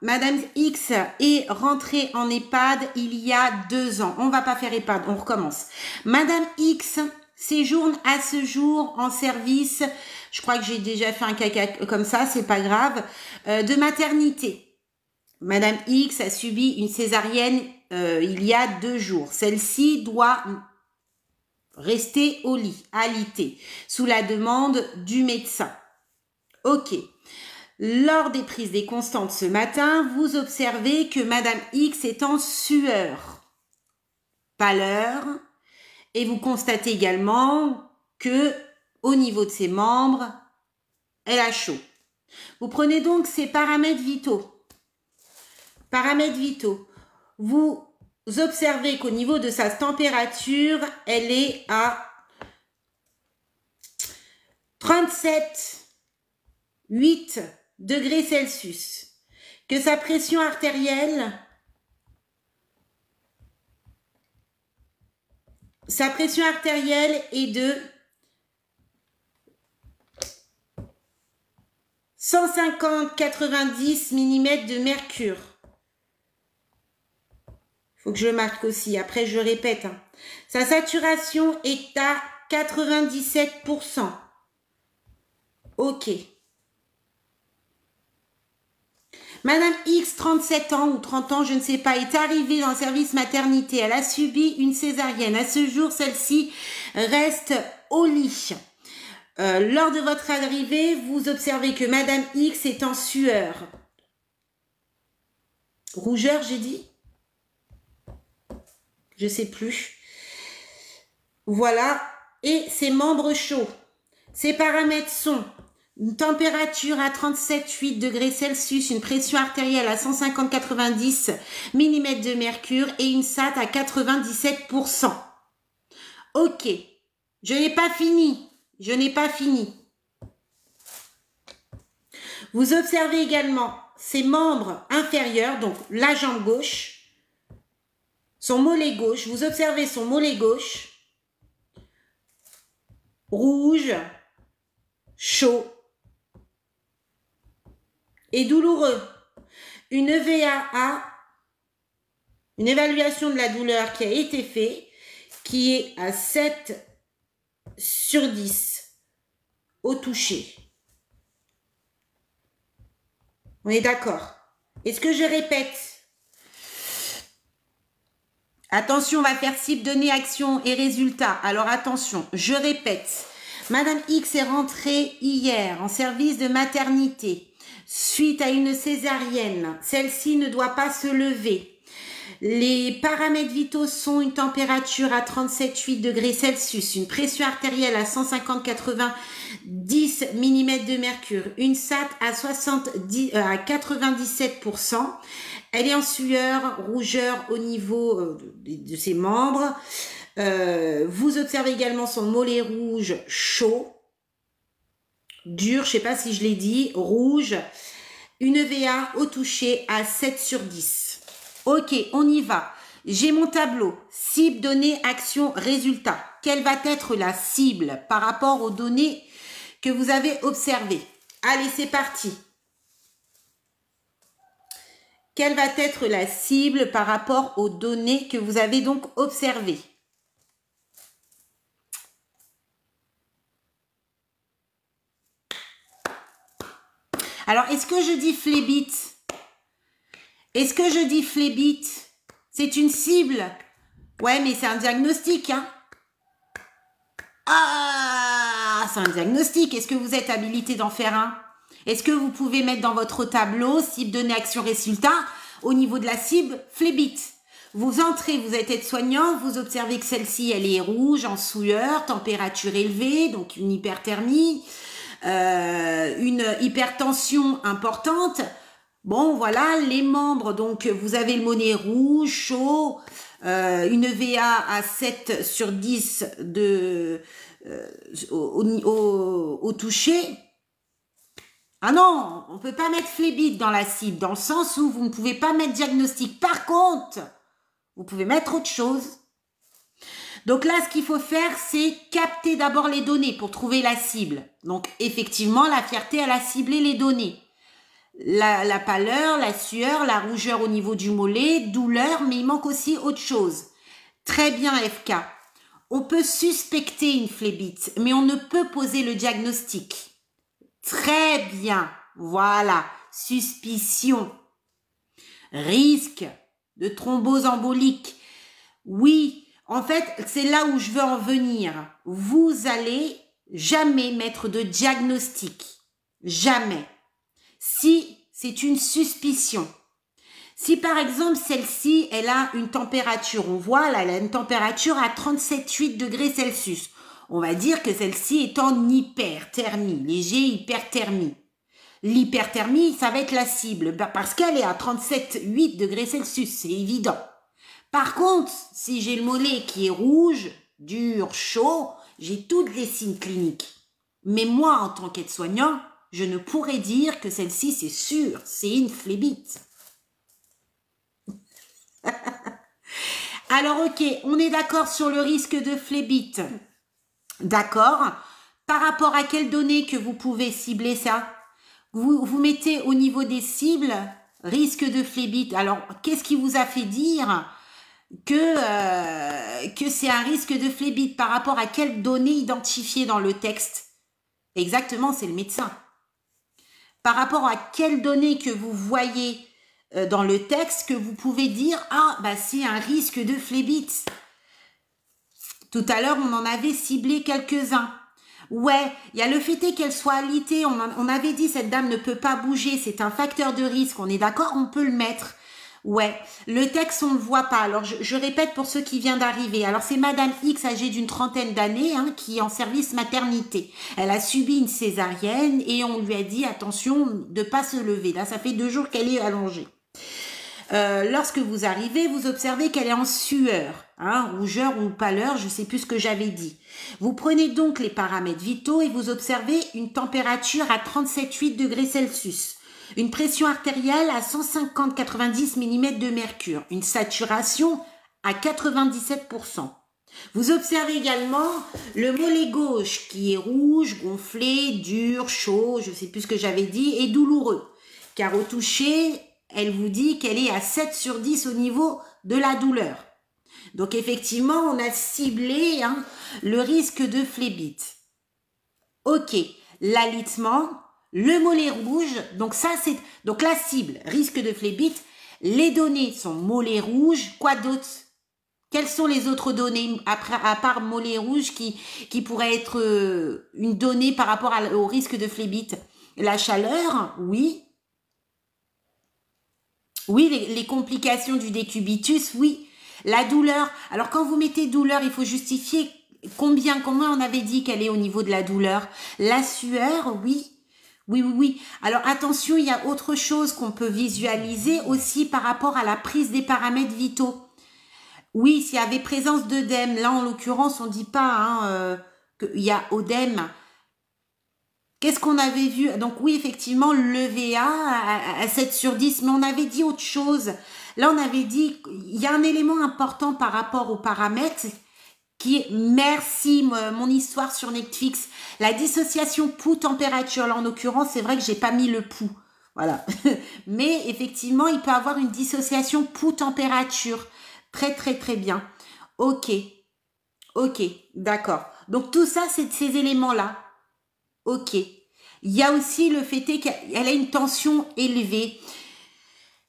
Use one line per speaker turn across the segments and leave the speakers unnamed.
Madame X est rentrée en EHPAD il y a 2 ans. On va pas faire EHPAD, on recommence. Madame X séjourne à ce jour en service, je crois que j'ai déjà fait un caca comme ça, c'est pas grave, de maternité. Madame X a subi une césarienne il y a 2 jours. Celle-ci doit rester au lit, alité, sous la demande du médecin. Ok. Lors des prises des constantes ce matin, vous observez que Madame X est en sueur, pâleur, et vous constatez également que, au niveau de ses membres, elle a chaud. Vous prenez donc ces paramètres vitaux. Paramètres vitaux. Vous observez qu'au niveau de sa température, elle est à 37,8 degrés Celsius. Que sa pression artérielle est de 150-90 mm de mercure. Faut que je marque aussi, après je répète. Sa saturation est à 97%. Ok. Madame X, 37 ans ou 30 ans, je ne sais pas, est arrivée dans le service maternité. Elle a subi une césarienne. À ce jour, celle-ci reste au lit. Lors de votre arrivée, vous observez que Madame X est en sueur. Rougeur, j'ai dit? Je sais plus. Voilà. Et ses membres chauds. Ses paramètres sont une température à 37,8 degrés Celsius, une pression artérielle à 150-90 mm de mercure et une SAT à 97%. Ok. Je n'ai pas fini. Je n'ai pas fini. Vous observez également ses membres inférieurs, donc la jambe gauche, son mollet gauche. Vous observez son mollet gauche, rouge, chaud et douloureux. Une EVAA, une évaluation de la douleur qui a été faite, qui est à 7/10 au toucher. On est d'accord? Est-ce que je répète? Attention, on va faire cible, données, action et résultat. Alors attention, je répète. Madame X est rentrée hier en service de maternité suite à une césarienne. Celle-ci ne doit pas se lever. Les paramètres vitaux sont une température à 37,8 degrés Celsius, une pression artérielle à 150-90 mm de mercure, une SAT à 97%. Elle est en sueur, rougeur au niveau de ses membres. Vous observez également son mollet rouge chaud, dur, je ne sais pas si je l'ai dit, rouge. Une EVA au toucher à 7/10. Ok, on y va. J'ai mon tableau. Cible, données, action, résultat. Quelle va être la cible par rapport aux données que vous avez observées? Allez, c'est parti. Quelle va être la cible par rapport aux données que vous avez donc observées? Alors, est-ce que je dis phlébite? Est-ce que je dis phlébite? C'est une cible? Ouais, mais c'est un diagnostic, hein? Ah, c'est un diagnostic. Est-ce que vous êtes habilité d'en faire un? Est-ce que vous pouvez mettre dans votre tableau cible, données, action, résultat au niveau de la cible phlébite? Vous entrez, vous êtes aide-soignant, vous observez que celle-ci, elle est rouge, en sueur, température élevée, donc une hyperthermie, une hypertension importante. Bon, voilà, les membres, donc vous avez le mollet rouge, chaud, une EVA à 7/10 au toucher. Ah non, on ne peut pas mettre phlébite dans la cible, dans le sens où vous ne pouvez pas mettre diagnostic. Par contre, vous pouvez mettre autre chose. Donc là, ce qu'il faut faire, c'est capter d'abord les données pour trouver la cible. Donc effectivement, la fierté, elle a ciblé les données. la pâleur, la sueur, la rougeur au niveau du mollet, douleur, mais il manque aussi autre chose. Très bien, FK. On peut suspecter une phlébite, mais on ne peut poser le diagnostic. Très bien. Voilà. Suspicion. Risque de thrombose embolique. Oui, en fait, c'est là où je veux en venir. Vous allez jamais mettre de diagnostic. Jamais. Si c'est une suspicion. Si par exemple celle-ci, elle a une température, on voit là, elle a une température à 37,8 degrés Celsius. On va dire que celle-ci est en hyperthermie, léger hyperthermie. L'hyperthermie, ça va être la cible, parce qu'elle est à 37,8 degrés Celsius, c'est évident. Par contre, si j'ai le mollet qui est rouge, dur, chaud, j'ai toutes les signes cliniques. Mais moi, en tant qu'aide-soignant, je ne pourrais dire que celle-ci, c'est sûr, c'est une phlébite. Alors, ok, on est d'accord sur le risque de phlébite. D'accord. Par rapport à quelles données que vous pouvez cibler ça? Vous mettez au niveau des cibles risque de phlébite. Alors, qu'est-ce qui vous a fait dire que c'est un risque de phlébite? Par rapport à quelles données identifiées dans le texte? Exactement, c'est le médecin. Par rapport à quelles données que vous voyez dans le texte que vous pouvez dire « Ah, bah c'est un risque de phlébite ». Tout à l'heure, on en avait ciblé quelques-uns. Ouais, il y a le fait qu'elle soit alitée. On avait dit cette dame ne peut pas bouger, c'est un facteur de risque. On est d'accord, on peut le mettre. Ouais, le texte, on ne le voit pas. Alors, je répète pour ceux qui viennent d'arriver. Alors, c'est Madame X, âgée d'une trentaine d'années, hein, qui est en service maternité. Elle a subi une césarienne et on lui a dit, attention, de pas se lever. Là, ça fait 2 jours qu'elle est allongée. Lorsque vous arrivez, vous observez qu'elle est en sueur, hein, rougeur ou pâleur, je sais plus ce que j'avais dit. Vous prenez donc les paramètres vitaux et vous observez une température à 37,8 degrés Celsius, une pression artérielle à 150-90 mm de mercure, une saturation à 97%. Vous observez également le mollet gauche qui est rouge, gonflé, dur, chaud, je sais plus ce que j'avais dit, et douloureux, car au toucher, elle vous dit qu'elle est à 7 sur 10 au niveau de la douleur. Donc effectivement, on a ciblé hein, le risque de phlébite. Ok, l'alitement, le mollet rouge, donc ça c'est donc la cible, risque de phlébite. Les données sont mollet rouge, quoi d'autre? Quelles sont les autres données à part mollet rouge qui pourrait être une donnée par rapport au risque de phlébite? La chaleur, oui. Oui, les complications du décubitus, oui. La douleur. Alors, quand vous mettez douleur, il faut justifier combien on avait dit qu'elle est au niveau de la douleur. La sueur, oui. Oui. Alors, attention, il y a autre chose qu'on peut visualiser aussi par rapport à la prise des paramètres vitaux. Oui, s'il y avait présence d'œdème, là, en l'occurrence, on ne dit pas hein, qu'il y a œdème. Qu'est-ce qu'on avait vu? Donc oui, effectivement, le VA à 7 sur 10, mais on avait dit autre chose. Là, on avait dit, il y a un élément important par rapport aux paramètres qui est, merci, mon histoire sur Netflix, la dissociation pouls-température. Là, en l'occurrence, c'est vrai que j'ai pas mis le pouls. Voilà. Mais effectivement, il peut avoir une dissociation pouls-température. Très bien. Ok, d'accord. Donc tout ça, c'est ces éléments-là. Ok. Il y a aussi le fait qu'elle a une tension élevée.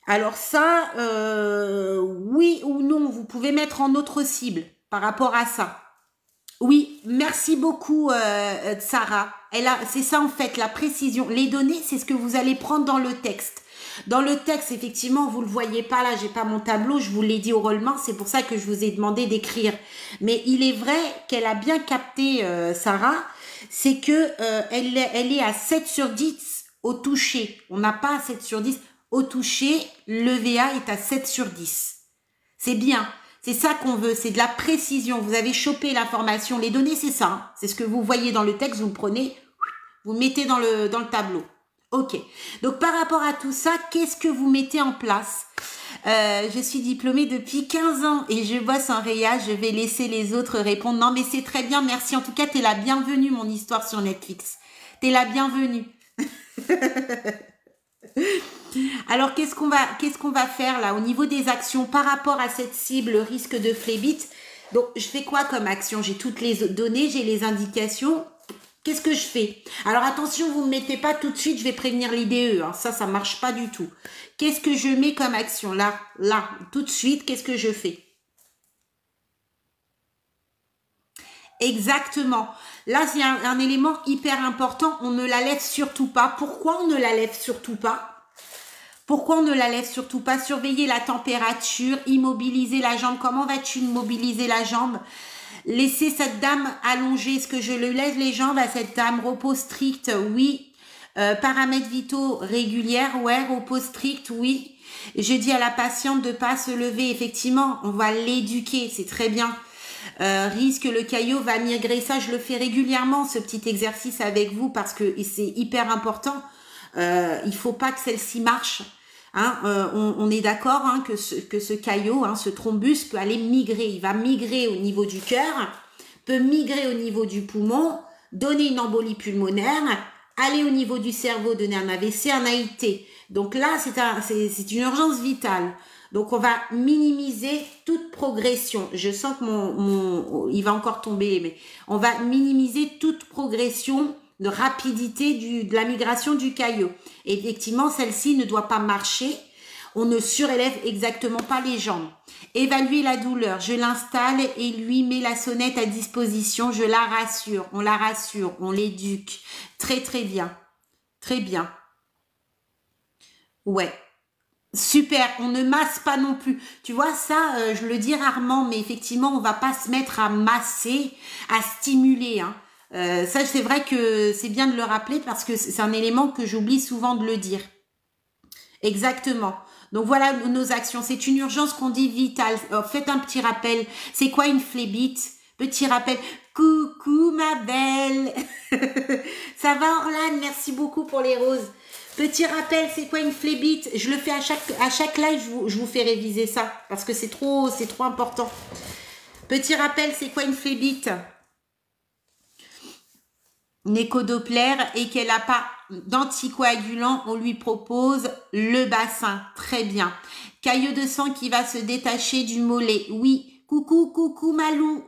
Alors ça, oui ou non, vous pouvez mettre en autre cible par rapport à ça. Oui, merci beaucoup Sarah. C'est ça en fait, la précision. Les données, c'est ce que vous allez prendre dans le texte. Dans le texte, effectivement, vous le voyez pas là, j'ai pas mon tableau, je vous l'ai dit oralement, c'est pour ça que je vous ai demandé d'écrire. Mais il est vrai qu'elle a bien capté Sarah, c'est que elle est à 7 sur 10 au toucher. On n'a pas 7 sur 10 au toucher, le VA est à 7 sur 10. C'est bien, c'est ça qu'on veut, c'est de la précision. Vous avez chopé l'information, les données, c'est ça. Hein. C'est ce que vous voyez dans le texte, vous le prenez, vous le mettez dans le tableau. Ok, donc par rapport à tout ça, qu'est-ce que vous mettez en place? Je suis diplômée depuis 15 ans et je bosse en réa, je vais laisser les autres répondre. Non mais c'est très bien, merci. En tout cas, t'es la bienvenue, mon histoire sur Netflix. T'es la bienvenue. Alors, qu'est-ce qu'on va faire là au niveau des actions par rapport à cette cible, le risque de phlébite? Donc, je fais quoi comme action? J'ai toutes les données, j'ai les indications. Qu'est-ce que je fais? Alors, attention, vous ne me mettez pas tout de suite, je vais prévenir l'IDE. Hein. Ça marche pas du tout. Qu'est-ce que je mets comme action? Là, tout de suite, qu'est-ce que je fais? Exactement. Là, c'est un élément hyper important. On ne la lève surtout pas. Pourquoi on ne la lève surtout pas? Pourquoi on ne la lève surtout pas? Surveiller la température, immobiliser la jambe. Comment vas-tu immobiliser la jambe? Laisser cette dame allongée. Est-ce que je le laisse les jambes à cette dame? Repos strict, oui. Paramètres vitaux régulières, ouais. Repos strict, oui. Je dis à la patiente de pas se lever. Effectivement, on va l'éduquer, c'est très bien. Risque, le caillot va migrer. Ça, je le fais régulièrement, ce petit exercice avec vous, parce que c'est hyper important. Il faut pas que celle-ci marche. Hein, on est d'accord hein, que ce caillot, hein, ce thrombus peut aller migrer. Il va migrer au niveau du cœur, peut migrer au niveau du poumon, donner une embolie pulmonaire, aller au niveau du cerveau, donner un AVC, un AIT. Donc là, c'est une urgence vitale. Donc on va minimiser toute progression. Je sens que il va encore tomber, mais on va minimiser toute progression de rapidité de la migration du caillot. Et effectivement, celle-ci ne doit pas marcher. On ne surélève exactement pas les jambes. Évaluer la douleur. Je l'installe et lui mets la sonnette à disposition. Je la rassure, on l'éduque. Très, très bien. Très bien. Ouais. Super, on ne masse pas non plus. Tu vois, ça, je le dis rarement, mais effectivement, on va pas se mettre à masser, à stimuler. Hein. Ça, c'est vrai que c'est bien de le rappeler parce que c'est un élément que j'oublie souvent de le dire. Exactement. Donc voilà nos actions. C'est une urgence qu'on dit vitale. Faites un petit rappel. C'est quoi une phlébite? Petit rappel. Coucou ma belle. Ça va Orlane? Merci beaucoup pour les roses. Petit rappel, c'est quoi une phlébite? Je le fais à chaque live, je vous fais réviser ça parce que c'est trop important. Petit rappel, c'est quoi une phlébite? Une écho-doppler et qu'elle n'a pas d'anticoagulant, on lui propose le bassin. Très bien. Caillot de sang qui va se détacher du mollet. Oui. Coucou Malou.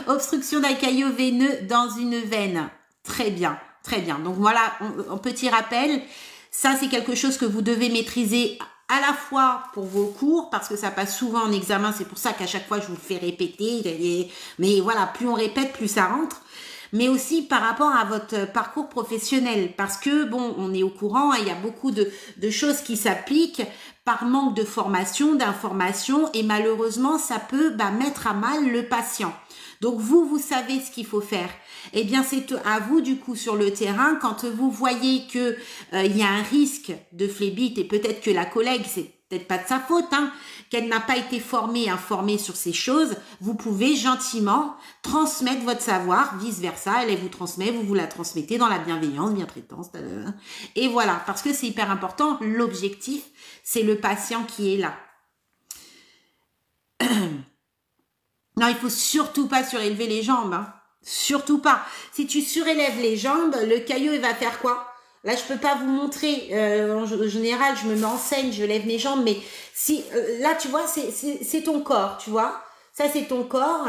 Obstruction d'un caillot veineux dans une veine. Très bien. Très bien. Donc voilà, un petit rappel. Ça, c'est quelque chose que vous devez maîtriser à la fois pour vos cours, parce que ça passe souvent en examen. C'est pour ça qu'à chaque fois, je vous le fais répéter. Mais voilà, plus on répète, plus ça rentre. Mais aussi par rapport à votre parcours professionnel. Parce que, bon, on est au courant, il y a beaucoup de choses qui s'appliquent par manque de formation, d'information. Et malheureusement, ça peut mettre à mal le patient. Donc, vous savez ce qu'il faut faire. Eh bien, c'est à vous, du coup, sur le terrain, quand vous voyez que il y a un risque de phlébite et peut-être que la collègue, c'est peut-être pas de sa faute, hein, qu'elle n'a pas été informée sur ces choses, vous pouvez gentiment transmettre votre savoir, vice-versa, elle vous transmet, vous la transmettez dans la bienveillance, bientraitance, et voilà, parce que c'est hyper important, l'objectif, c'est le patient qui est là. Non, il faut surtout pas surélever les jambes, hein. Surtout pas. Si tu surélèves les jambes, le caillot, il va faire quoi? Là, je peux pas vous montrer. En général, je me mets en scène, je lève mes jambes, mais si là, tu vois, c'est ton corps, tu vois. Ça, c'est ton corps.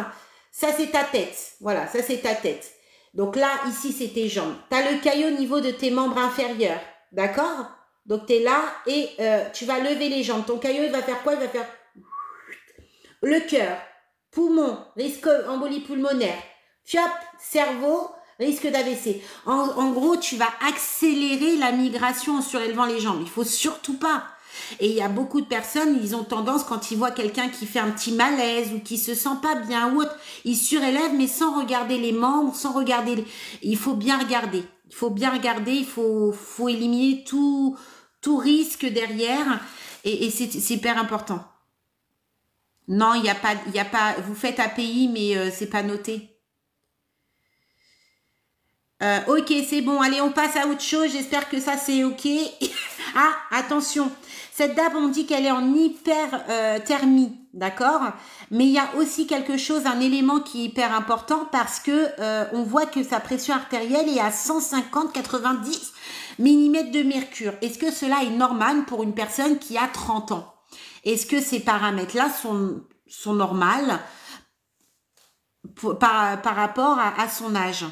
Ça, c'est ta tête. Voilà, ça, c'est ta tête. Donc là, ici, c'est tes jambes. Tu as le caillot au niveau de tes membres inférieurs. D'accord? Donc, tu es là et tu vas lever les jambes. Ton caillot, il va faire quoi? Il va faire le cœur, poumon, risque embolie pulmonaire. Fiop, cerveau, risque d'AVC. En gros, tu vas accélérer la migration en surélevant les jambes. Il faut surtout pas. Et il y a beaucoup de personnes, ils ont tendance, quand ils voient quelqu'un qui fait un petit malaise ou qui se sent pas bien ou autre, ils surélèvent, mais sans regarder les membres, sans regarder... Il faut bien regarder. Il faut bien regarder, il faut éliminer tout risque derrière. Et c'est hyper important. Non, il n'y a pas... Vous faites API, mais c'est pas noté. Ok, c'est bon. Allez, on passe à autre chose. J'espère que ça, c'est ok. Ah, attention. Cette dame, on dit qu'elle est en hyperthermie, d'accord? Mais il y a aussi quelque chose, un élément qui est hyper important parce que on voit que sa pression artérielle est à 150-90 mm de mercure. Est-ce que cela est normal pour une personne qui a 30 ans? Est-ce que ces paramètres-là sont normaux par rapport à son âge?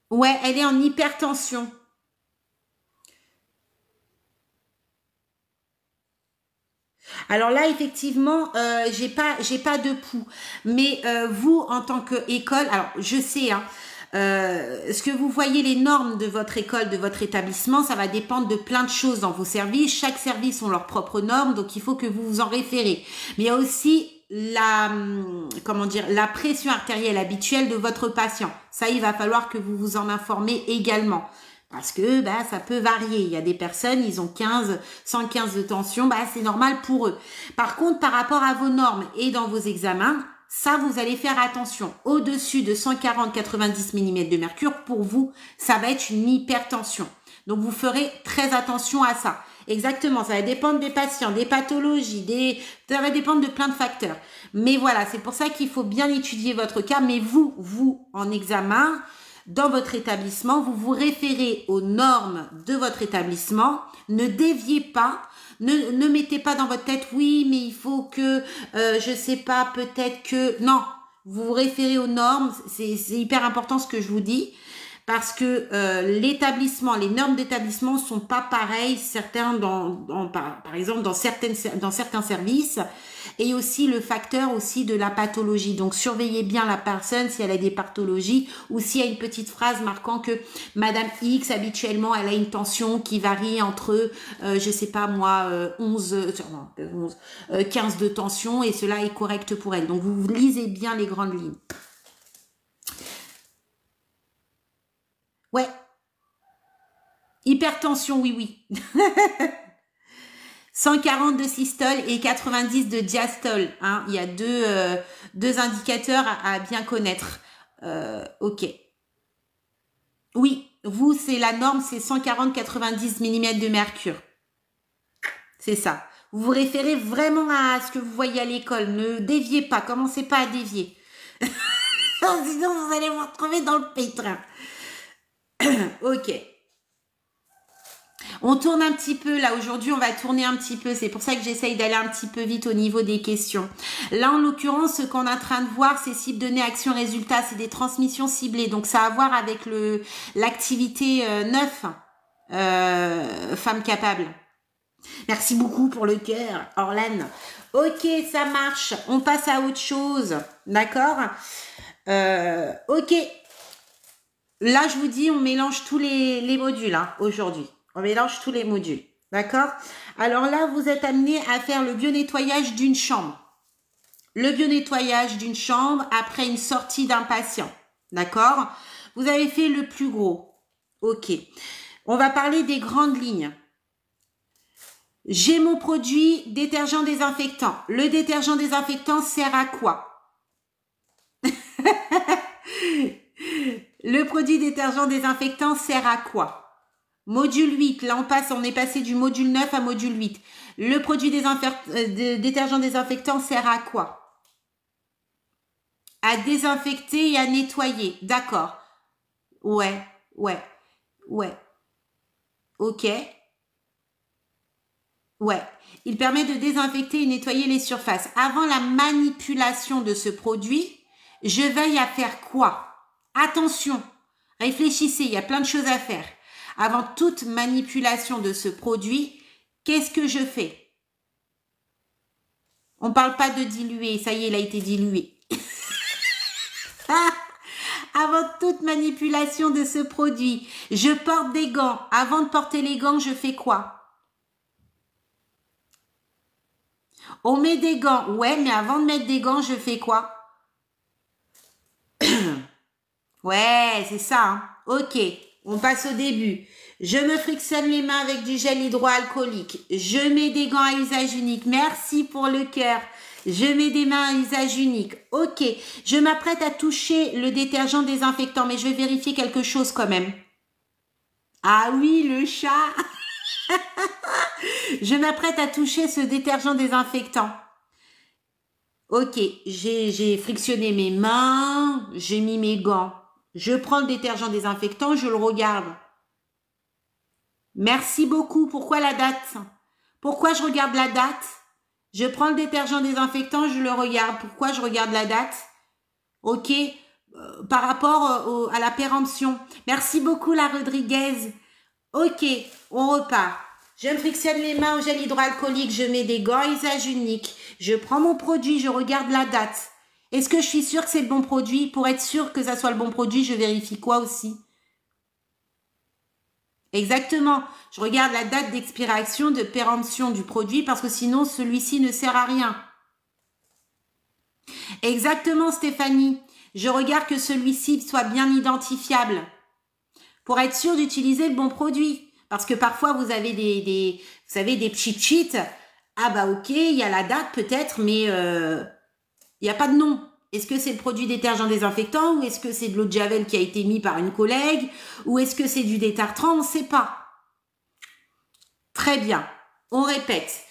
Ouais, elle est en hypertension. Alors là, effectivement, j'ai pas de pouls. Mais vous, en tant qu'école, alors je sais, hein, ce que vous voyez, les normes de votre école, de votre établissement, ça va dépendre de plein de choses dans vos services. Chaque service ont leurs propres normes, donc il faut que vous vous en référez. Mais il y a aussi comment dire, la pression artérielle habituelle de votre patient. Ça, il va falloir que vous vous en informez également. Parce que bah, ça peut varier. Il y a des personnes, ils ont 115 de tension, bah, c'est normal pour eux. Par contre, par rapport à vos normes et dans vos examens, ça, vous allez faire attention. Au-dessus de 140-90 mm de mercure, pour vous, ça va être une hypertension. Donc, vous ferez très attention à ça. Exactement, ça va dépendre des patients, des pathologies, ça va dépendre de plein de facteurs. Mais voilà, c'est pour ça qu'il faut bien étudier votre cas. Mais vous, en examen, dans votre établissement, vous vous référez aux normes de votre établissement. Ne déviez pas. Ne mettez pas dans votre tête, oui, mais il faut que, je sais pas, peut-être que... Non, vous vous référez aux normes. C'est hyper important ce que je vous dis. Parce que l'établissement, les normes d'établissement sont pas pareilles, certains par exemple dans certains services, et aussi le facteur aussi de la pathologie. Donc surveillez bien la personne si elle a des pathologies ou s'il y a une petite phrase marquant que Madame X habituellement elle a une tension qui varie entre je sais pas moi 15 de tension et cela est correct pour elle. Donc vous lisez bien les grandes lignes. Ouais. Hypertension, oui. 140 de systole et 90 de diastole. Hein. Il y a deux indicateurs à bien connaître. Ok. Oui, vous, c'est la norme, c'est 140-90 mm de mercure. C'est ça. Vous vous référez vraiment à ce que vous voyez à l'école. Ne déviez pas. Commencez pas à dévier. Sinon, vous allez vous retrouver dans le pétrin. Ok. On tourne un petit peu, là, aujourd'hui, on va tourner un petit peu. C'est pour ça que j'essaye d'aller un petit peu vite au niveau des questions. Là, en l'occurrence, ce qu'on est en train de voir, c'est cible donnée, action, résultat. C'est des transmissions ciblées. Donc, ça a à voir avec l'activité 9, femme capable. Merci beaucoup pour le cœur, Orlane. Ok, ça marche. On passe à autre chose. D'accord? Ok. Là, je vous dis, on mélange tous les modules hein, aujourd'hui. On mélange tous les modules. D'accord? Alors là, vous êtes amené à faire le bio-nettoyage d'une chambre. Le bio-nettoyage d'une chambre après une sortie d'un patient. D'accord? Vous avez fait le plus gros. Ok. On va parler des grandes lignes. J'ai mon produit détergent désinfectant. Le détergent désinfectant sert à quoi? Le produit détergent désinfectant sert à quoi? Module 8, là on est passé du module 9 à module 8. Le produit détergent désinfectant sert à quoi? À désinfecter et à nettoyer. D'accord. Ouais. Ok. Ouais. Il permet de désinfecter et nettoyer les surfaces. Avant la manipulation de ce produit, je veille à faire quoi? Attention, réfléchissez, il y a plein de choses à faire. Avant toute manipulation de ce produit, qu'est-ce que je fais? On ne parle pas de diluer, ça y est, il a été dilué. Avant toute manipulation de ce produit, je porte des gants. Avant de porter les gants, je fais quoi? On met des gants. Ouais, mais avant de mettre des gants, je fais quoi? Ouais, c'est ça. Hein. Ok, on passe au début. Je me frictionne les mains avec du gel hydroalcoolique. Je mets des gants à usage unique. Merci pour le cœur. Je mets des mains à usage unique. Ok. Je m'apprête à toucher le détergent désinfectant, mais je vais vérifier quelque chose quand même. Ah oui, le chat. Je m'apprête à toucher ce détergent désinfectant. Ok, j'ai frictionné mes mains, j'ai mis mes gants. Je prends le détergent désinfectant, je le regarde. Merci beaucoup. Pourquoi la date? Pourquoi je regarde la date? Je prends le détergent désinfectant, je le regarde. Pourquoi je regarde la date? Ok, par rapport à la péremption. Merci beaucoup la Rodriguez. Ok, on repart. Je me frictionne les mains au gel hydroalcoolique, je mets des gants à usage unique. Je prends mon produit, je regarde la date. Est-ce que je suis sûre que c'est le bon produit? Pour être sûre que ça soit le bon produit, je vérifie quoi aussi? Exactement. Je regarde la date d'expiration, de péremption du produit parce que sinon, celui-ci ne sert à rien. Exactement, Stéphanie. Je regarde que celui-ci soit bien identifiable pour être sûr d'utiliser le bon produit. Parce que parfois, vous avez vous savez, des cheat sheets. Ah bah ok, il y a la date peut-être, mais il n'y a pas de nom. Est-ce que c'est le produit détergent désinfectant ou est-ce que c'est de l'eau de Javel qui a été mis par une collègue ou est-ce que c'est du détartrant? On ne sait pas. Très bien. On répète.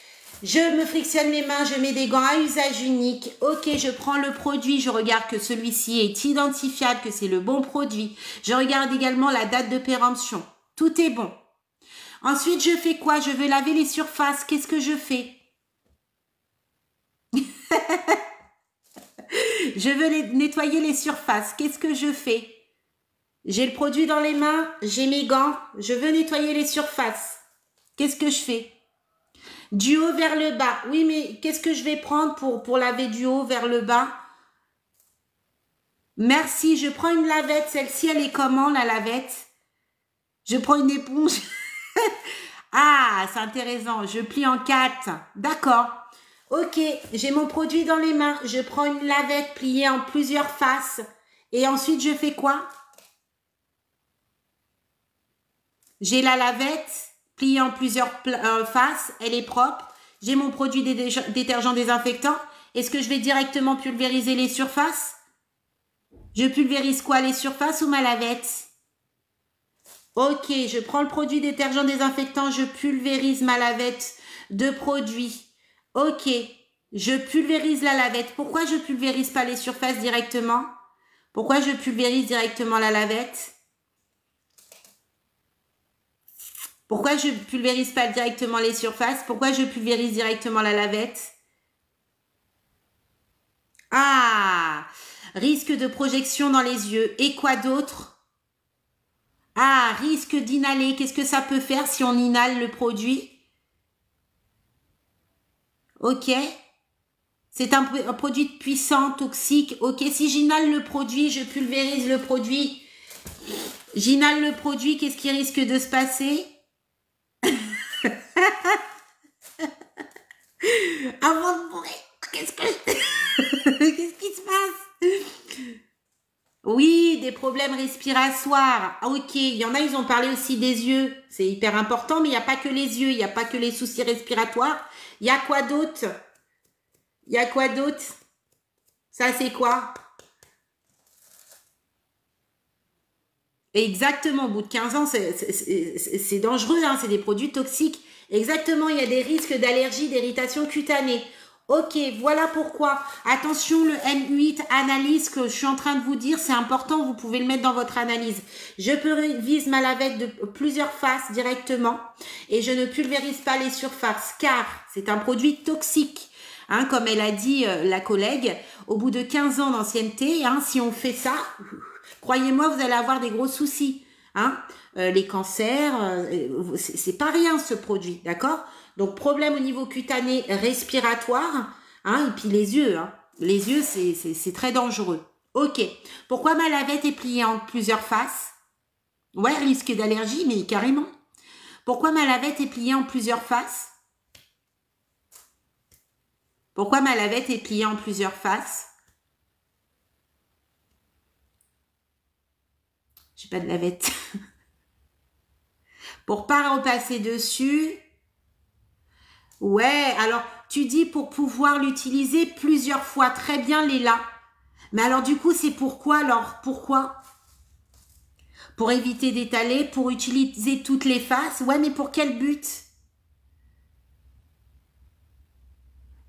Je me frictionne les mains, je mets des gants à usage unique. Ok, je prends le produit, je regarde que celui-ci est identifiable, que c'est le bon produit. Je regarde également la date de péremption. Tout est bon. Ensuite, je fais quoi? Je veux laver les surfaces. Qu'est-ce que je fais? Je veux nettoyer les surfaces. Qu'est-ce que je fais? J'ai le produit dans les mains, j'ai mes gants. Je veux nettoyer les surfaces. Qu'est-ce que je fais? Du haut vers le bas. Oui, mais qu'est-ce que je vais prendre pour laver du haut vers le bas? Merci, je prends une lavette. Celle-ci, elle est comment, la lavette? Je prends une éponge. Ah, c'est intéressant. Je plie en 4. D'accord. Ok, j'ai mon produit dans les mains. Je prends une lavette pliée en plusieurs faces. Et ensuite, je fais quoi? J'ai la lavette pliée en plusieurs faces. Elle est propre. J'ai mon produit détergent désinfectant. Est-ce que je vais directement pulvériser les surfaces? Je pulvérise quoi? Les surfaces ou ma lavette? Ok, je prends le produit détergent désinfectant. Je pulvérise ma lavette de produit. Ok, je pulvérise la lavette. Pourquoi je pulvérise pas les surfaces directement? Pourquoi je pulvérise directement la lavette? Pourquoi je pulvérise pas directement les surfaces? Pourquoi je pulvérise directement la lavette? Ah, risque de projection dans les yeux. Et quoi d'autre? Ah, risque d'inhaler. Qu'est-ce que ça peut faire si on inhale le produit? Ok. C'est un produit puissant, toxique. Ok, si j'inhale le produit, je pulvérise le produit. J'inhale le produit, qu'est-ce qui risque de se passer? Avant de mourir, qu'est-ce qui se passe? Oui, des problèmes respiratoires. Ah, ok, il y en a, ils ont parlé aussi des yeux. C'est hyper important, mais il n'y a pas que les yeux, il n'y a pas que les soucis respiratoires. Il y a quoi d'autre? Il y a quoi d'autre? Ça, c'est quoi? Exactement, au bout de 15 ans, c'est dangereux, hein, c'est des produits toxiques. Exactement, il y a des risques d'allergie, d'irritation cutanée. Ok, voilà pourquoi. Attention, le M8 analyse que je suis en train de vous dire, c'est important, vous pouvez le mettre dans votre analyse. Je pulvérise ma lavette de plusieurs faces directement et je ne pulvérise pas les surfaces car c'est un produit toxique. Hein, comme elle a dit la collègue, au bout de 15 ans d'ancienneté, hein, si on fait ça, croyez-moi, vous allez avoir des gros soucis. Hein. Les cancers, c'est pas rien ce produit, d'accord? Donc, problème au niveau cutané, respiratoire, hein, et puis les yeux. Hein. Les yeux, c'est très dangereux. Ok. Pourquoi ma lavette est pliée en plusieurs faces? Ouais, risque d'allergie, mais carrément. Pourquoi ma lavette est pliée en plusieurs faces? Pourquoi ma lavette est pliée en plusieurs faces? J'ai pas de lavette. Pour pas repasser dessus. Ouais, alors tu dis pour pouvoir l'utiliser plusieurs fois. Très bien, Léla. Mais alors du coup, c'est pourquoi alors? Pourquoi? Pour éviter d'étaler, pour utiliser toutes les faces. Ouais, mais pour quel but?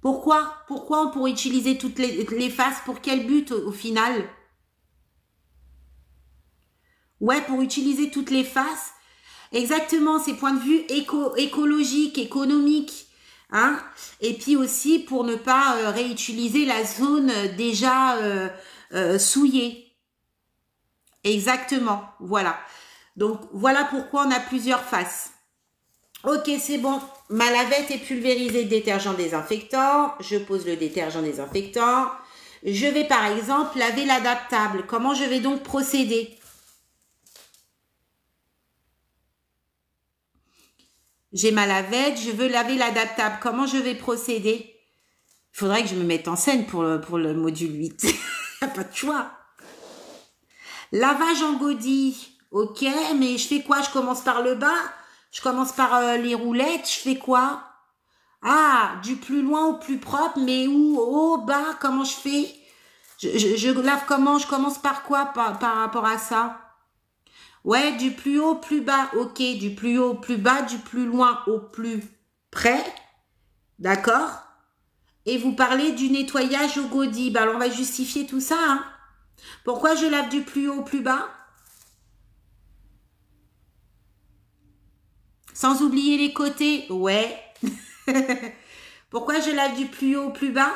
Pourquoi pour utiliser toutes les faces? Pour quel but au final? Ouais, pour utiliser toutes les faces. Exactement, c'est point de vue écologique, économique. Hein? Et puis aussi pour ne pas réutiliser la zone déjà souillée. Exactement, voilà. Donc voilà pourquoi on a plusieurs faces. Ok, c'est bon. Ma lavette est pulvérisée de détergent désinfectant. Je pose le détergent désinfectant. Je vais par exemple laver l'adaptable. Comment je vais donc procéder? J'ai ma lavette, je veux laver l'adaptable. Comment je vais procéder? Il faudrait que je me mette en scène pour le module 8. Il n'y a pas de choix. Lavage en godille. Ok, mais je fais quoi? Je commence par le bas? Je commence par les roulettes? Je fais quoi? Ah, du plus loin au plus propre, mais où? Au bas? Comment je fais? Je lave comment? Je commence par quoi par rapport à ça? Ouais, du plus haut au plus bas. Ok, du plus haut au plus bas, du plus loin au plus près. D'accord? Et vous parlez du nettoyage au godille. Bah, alors on va justifier tout ça. Hein. Pourquoi je lave du plus haut au plus bas? Sans oublier les côtés. Ouais. Pourquoi je lave du plus haut au plus bas?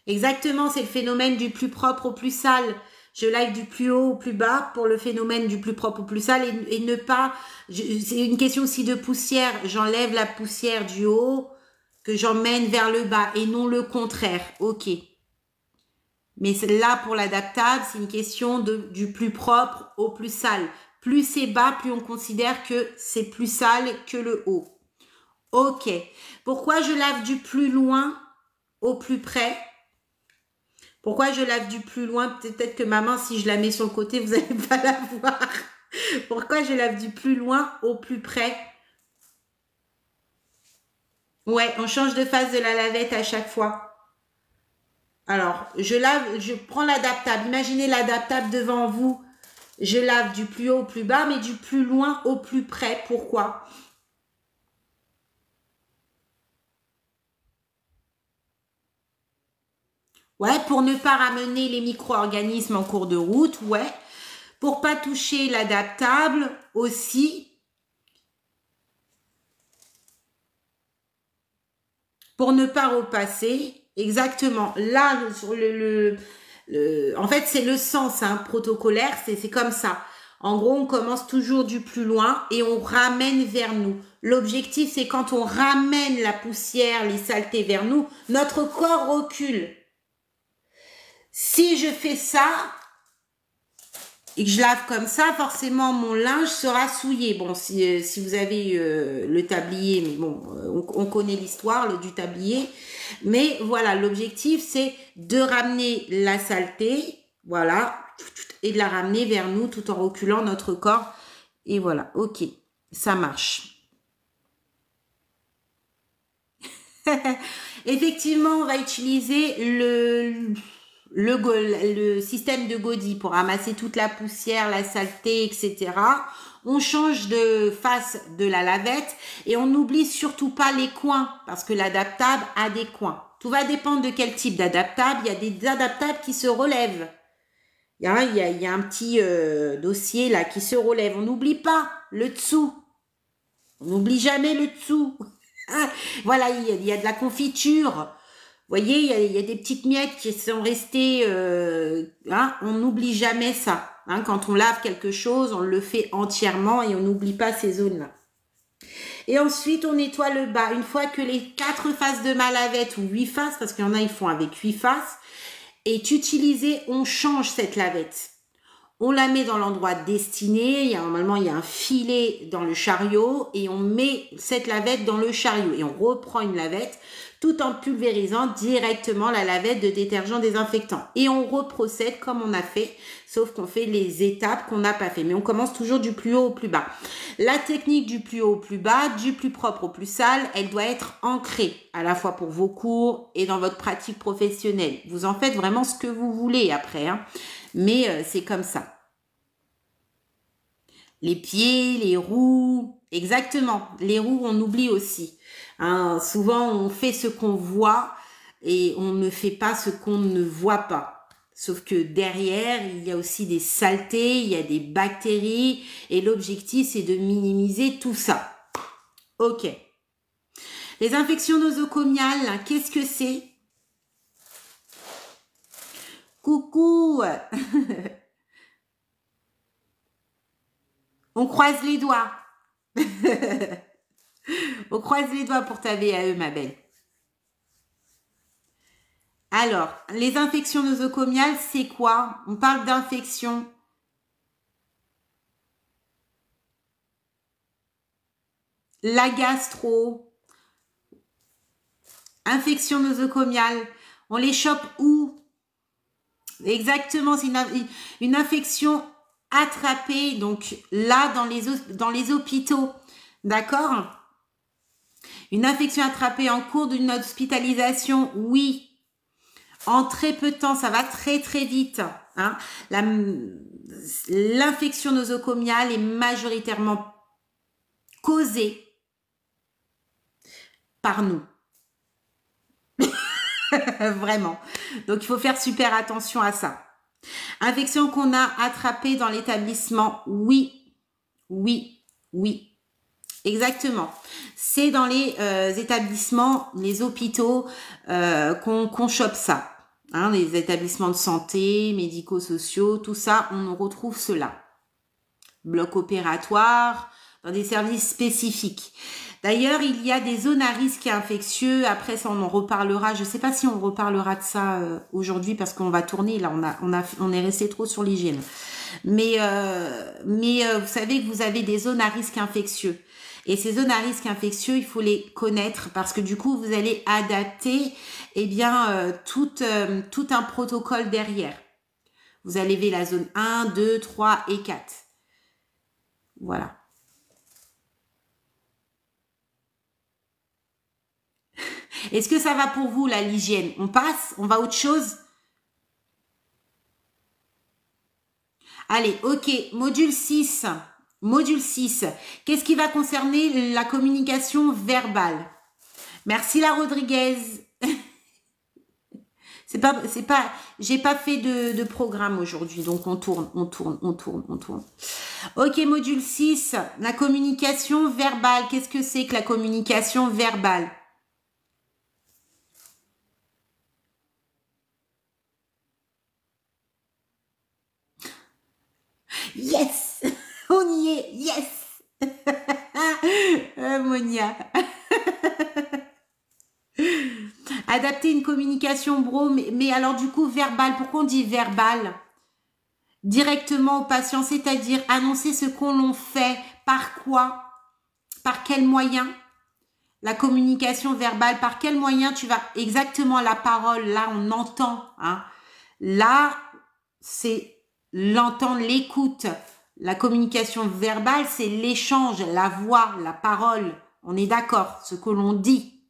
Exactement, c'est le phénomène du plus propre au plus sale. Je lave du plus haut au plus bas pour le phénomène du plus propre au plus sale et ne pas... C'est une question aussi de poussière. J'enlève la poussière du haut que j'emmène vers le bas et non le contraire. Ok. Mais là, pour l'adaptable, c'est une question du plus propre au plus sale. Plus c'est bas, plus on considère que c'est plus sale que le haut. Ok. Pourquoi je lave du plus loin au plus près? Pourquoi je lave du plus loin? Peut-être que ma main, si je la mets sur le côté, vous n'allez pas la voir. Pourquoi je lave du plus loin au plus près? Ouais, on change de face de la lavette à chaque fois. Alors, je prends l'adaptable. Imaginez l'adaptable devant vous. Je lave du plus haut au plus bas, mais du plus loin au plus près. Pourquoi? Ouais, pour ne pas ramener les micro-organismes en cours de route. Ouais. Pour pas toucher l'adaptable aussi. Pour ne pas repasser. Exactement. Là, sur en fait, c'est le sens protocolaire. C'est comme ça. En gros, on commence toujours du plus loin et on ramène vers nous. L'objectif, c'est quand on ramène la poussière, les saletés vers nous, notre corps recule. Si je fais ça et que je lave comme ça, forcément, mon linge sera souillé. Bon, si vous avez le tablier, mais bon, on connaît l'histoire du tablier. Mais voilà, l'objectif, c'est de ramener la saleté, voilà, et de la ramener vers nous tout en reculant notre corps. Et voilà, ok, ça marche. Effectivement, on va utiliser le système de Godey pour ramasser toute la poussière, la saleté, etc. On change de face de la lavette et on n'oublie surtout pas les coins parce que l'adaptable a des coins. Tout va dépendre de quel type d'adaptable. Il y a des adaptables qui se relèvent. Il y a un petit dossier là qui se relève. On n'oublie pas le dessous. On n'oublie jamais le dessous. Voilà, il y a de la confiture. Vous voyez, il y a des petites miettes qui sont restées. On n'oublie jamais ça. Quand on lave quelque chose, on le fait entièrement et on n'oublie pas ces zones-là. Et ensuite, on nettoie le bas. Une fois que les 4 faces de ma lavette ou 8 faces, parce qu'il y en a, ils font avec 8 faces, est utilisée, on change cette lavette. On la met dans l'endroit destiné. Normalement, il y a un filet dans le chariot et on met cette lavette dans le chariot. Et on reprend une lavette tout en pulvérisant directement la lavette de détergent désinfectant. Et on reprocède comme on a fait, sauf qu'on fait les étapes qu'on n'a pas fait. Mais on commence toujours du plus haut au plus bas. La technique du plus haut au plus bas, du plus propre au plus sale, elle doit être ancrée à la fois pour vos cours et dans votre pratique professionnelle. Vous en faites vraiment ce que vous voulez après, hein. Mais c'est comme ça. Les pieds, les roues, exactement. Les roues, on oublie aussi. Hein, souvent, on fait ce qu'on voit et on ne fait pas ce qu'on ne voit pas. Sauf que derrière, il y a aussi des saletés, il y a des bactéries et l'objectif, c'est de minimiser tout ça. Ok. Les infections nosocomiales, qu'est-ce que c'est? Coucou. On croise les doigts. On croise les doigts pour ta VAE, ma belle. Alors, les infections nosocomiales, c'est quoi? On parle d'infection. La gastro. Infection nosocomiale. On les chope où? Exactement, c'est une infection attrapée, donc là, dans les hôpitaux. D'accord? Une infection attrapée en cours d'une hospitalisation, oui. En très peu de temps, ça va très très vite. Hein. L'infection nosocomiale est majoritairement causée par nous. Vraiment. Donc, il faut faire super attention à ça. Infection qu'on a attrapée dans l'établissement, oui. Oui, oui. Exactement. C'est dans les établissements, les hôpitaux qu'on chope ça. Hein, les établissements de santé, médico-sociaux, tout ça, on retrouve cela. Bloc opératoire, dans des services spécifiques. D'ailleurs, il y a des zones à risque infectieux. Après, ça, on en reparlera. Je ne sais pas si on reparlera de ça aujourd'hui parce qu'on va tourner. Là, on est resté trop sur l'hygiène. Mais vous savez que vous avez des zones à risque infectieux. Et ces zones à risque infectieux, il faut les connaître parce que du coup, vous allez adapter tout un protocole derrière. Vous allez lever la zone 1, 2, 3 et 4. Voilà. Est-ce que ça va pour vous, là, l'hygiène? On passe? On va à autre chose? Allez, ok. Module 6. Module 6. Qu'est-ce qui va concerner la communication verbale? Merci, la Rodriguez. J'ai pas fait de programme aujourd'hui, donc on tourne. Ok, module 6. La communication verbale. Qu'est-ce que c'est que la communication verbale? Yes, on y est, yes. Monia. Adapter une communication mais alors du coup verbal. Pourquoi on dit verbal? Directement au patient, c'est-à-dire annoncer ce qu'on l'on fait, par quoi, par quel moyen? La communication verbale, par quel moyen tu vas exactement la parole? Là, on entend. Hein. Là, c'est l'entendre, l'écoute. La communication verbale, c'est l'échange, la voix, la parole. On est d'accord, ce que l'on dit.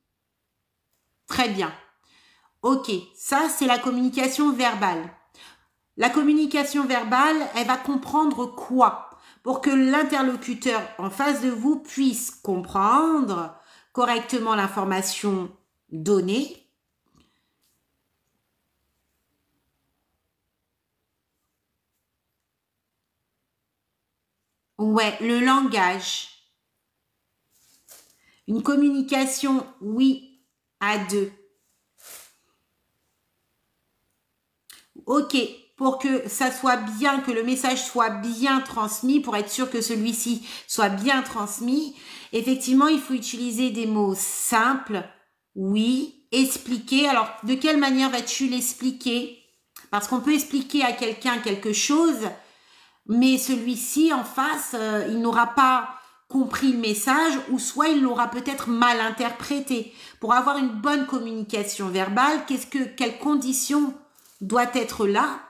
Très bien. Ok, ça, c'est la communication verbale. La communication verbale, elle va comprendre quoi? Pour que l'interlocuteur en face de vous puisse comprendre correctement l'information donnée. Ouais, le langage. Une communication, oui, à deux. Ok, pour que ça soit bien, que le message soit bien transmis, pour être sûr que celui-ci soit bien transmis, effectivement, il faut utiliser des mots simples, oui, expliquer. Alors, de quelle manière vas-tu l'expliquer? Parce qu'on peut expliquer à quelqu'un quelque chose mais celui-ci en face, il n'aura pas compris le message ou soit il l'aura peut-être mal interprété. Pour avoir une bonne communication verbale, quelle condition doit être là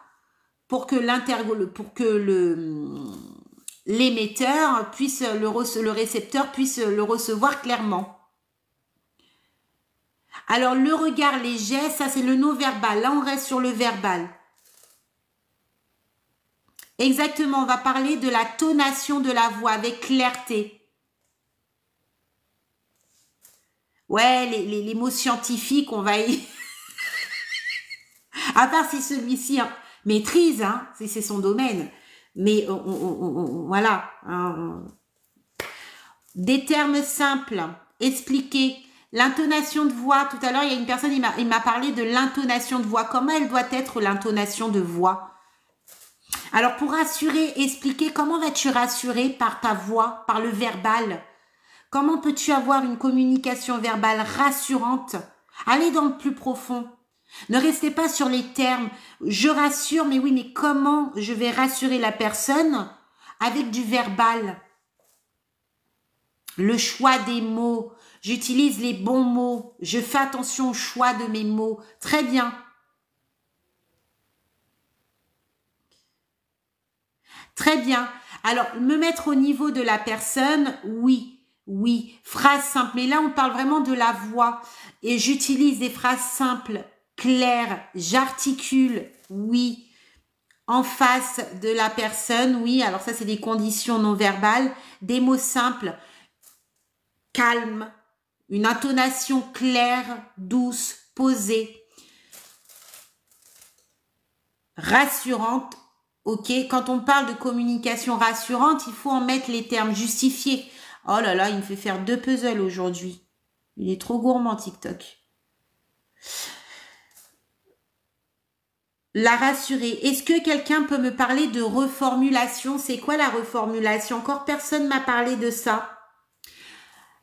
pour que l'émetteur puisse le récepteur puisse le recevoir clairement. Alors le regard, les gestes, ça c'est le non-verbal. Là on reste sur le verbal. Exactement, on va parler de la tonation de la voix avec clarté. Ouais, les mots scientifiques, on va y... à part si celui-ci maîtrise, hein, si c'est son domaine. Mais voilà. Des termes simples, expliquer. L'intonation de voix, tout à l'heure, il y a une personne, il m'a parlé de l'intonation de voix. Comment elle doit être l'intonation de voix? Alors, pour rassurer, expliquer, comment vas-tu rassurer par ta voix, par le verbal? Comment peux-tu avoir une communication verbale rassurante? Allez dans le plus profond. Ne restez pas sur les termes. Je rassure, mais oui, mais comment je vais rassurer la personne avec du verbal? Le choix des mots. J'utilise les bons mots. Je fais attention au choix de mes mots. Très bien. Très bien. Alors, me mettre au niveau de la personne, oui, oui. Phrase simple. Mais là, on parle vraiment de la voix. Et j'utilise des phrases simples, claires. J'articule, oui. En face de la personne, oui. Alors ça, c'est des conditions non verbales. Des mots simples, calme. Une intonation claire, douce, posée. Rassurante. Ok, quand on parle de communication rassurante, il faut en mettre les termes justifiés. Oh là là, il me fait faire 2 puzzles aujourd'hui. Il est trop gourmand, TikTok. La rassurer. Est-ce que quelqu'un peut me parler de reformulation? C'est quoi la reformulation? Encore personne m'a parlé de ça.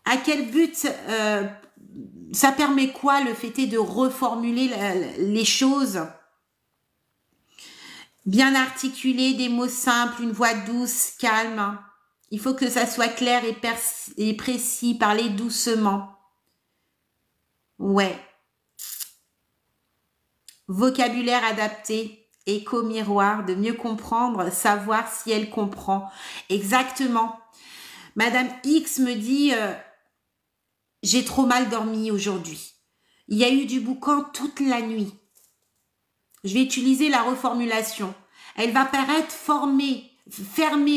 À quel but ça permet quoi le fait de reformuler les choses? Bien articulé, des mots simples, une voix douce, calme. Il faut que ça soit clair et précis, parler doucement. Ouais. Vocabulaire adapté, écho-miroir, de mieux comprendre, savoir si elle comprend. Exactement. Madame X me dit, j'ai trop mal dormi aujourd'hui. Il y a eu du boucan toute la nuit. Je vais utiliser la reformulation. Elle va paraître fermée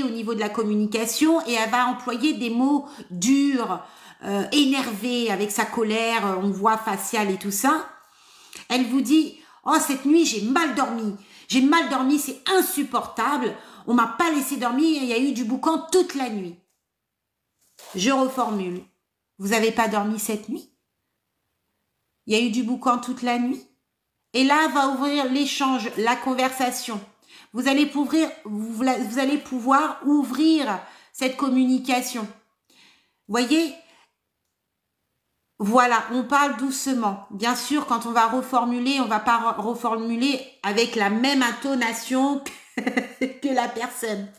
au niveau de la communication et elle va employer des mots durs, énervés, avec sa colère, on voit faciale et tout ça. Elle vous dit, oh cette nuit j'ai mal dormi. J'ai mal dormi, c'est insupportable. On m'a pas laissé dormir, il y a eu du boucan toute la nuit. Je reformule. Vous n'avez pas dormi cette nuit? Il y a eu du boucan toute la nuit? Et là, va ouvrir l'échange, la conversation. Vous allez pouvoir ouvrir cette communication. Voyez? Voilà, on parle doucement. Bien sûr, quand on va reformuler, on va pas reformuler avec la même intonation que la personne.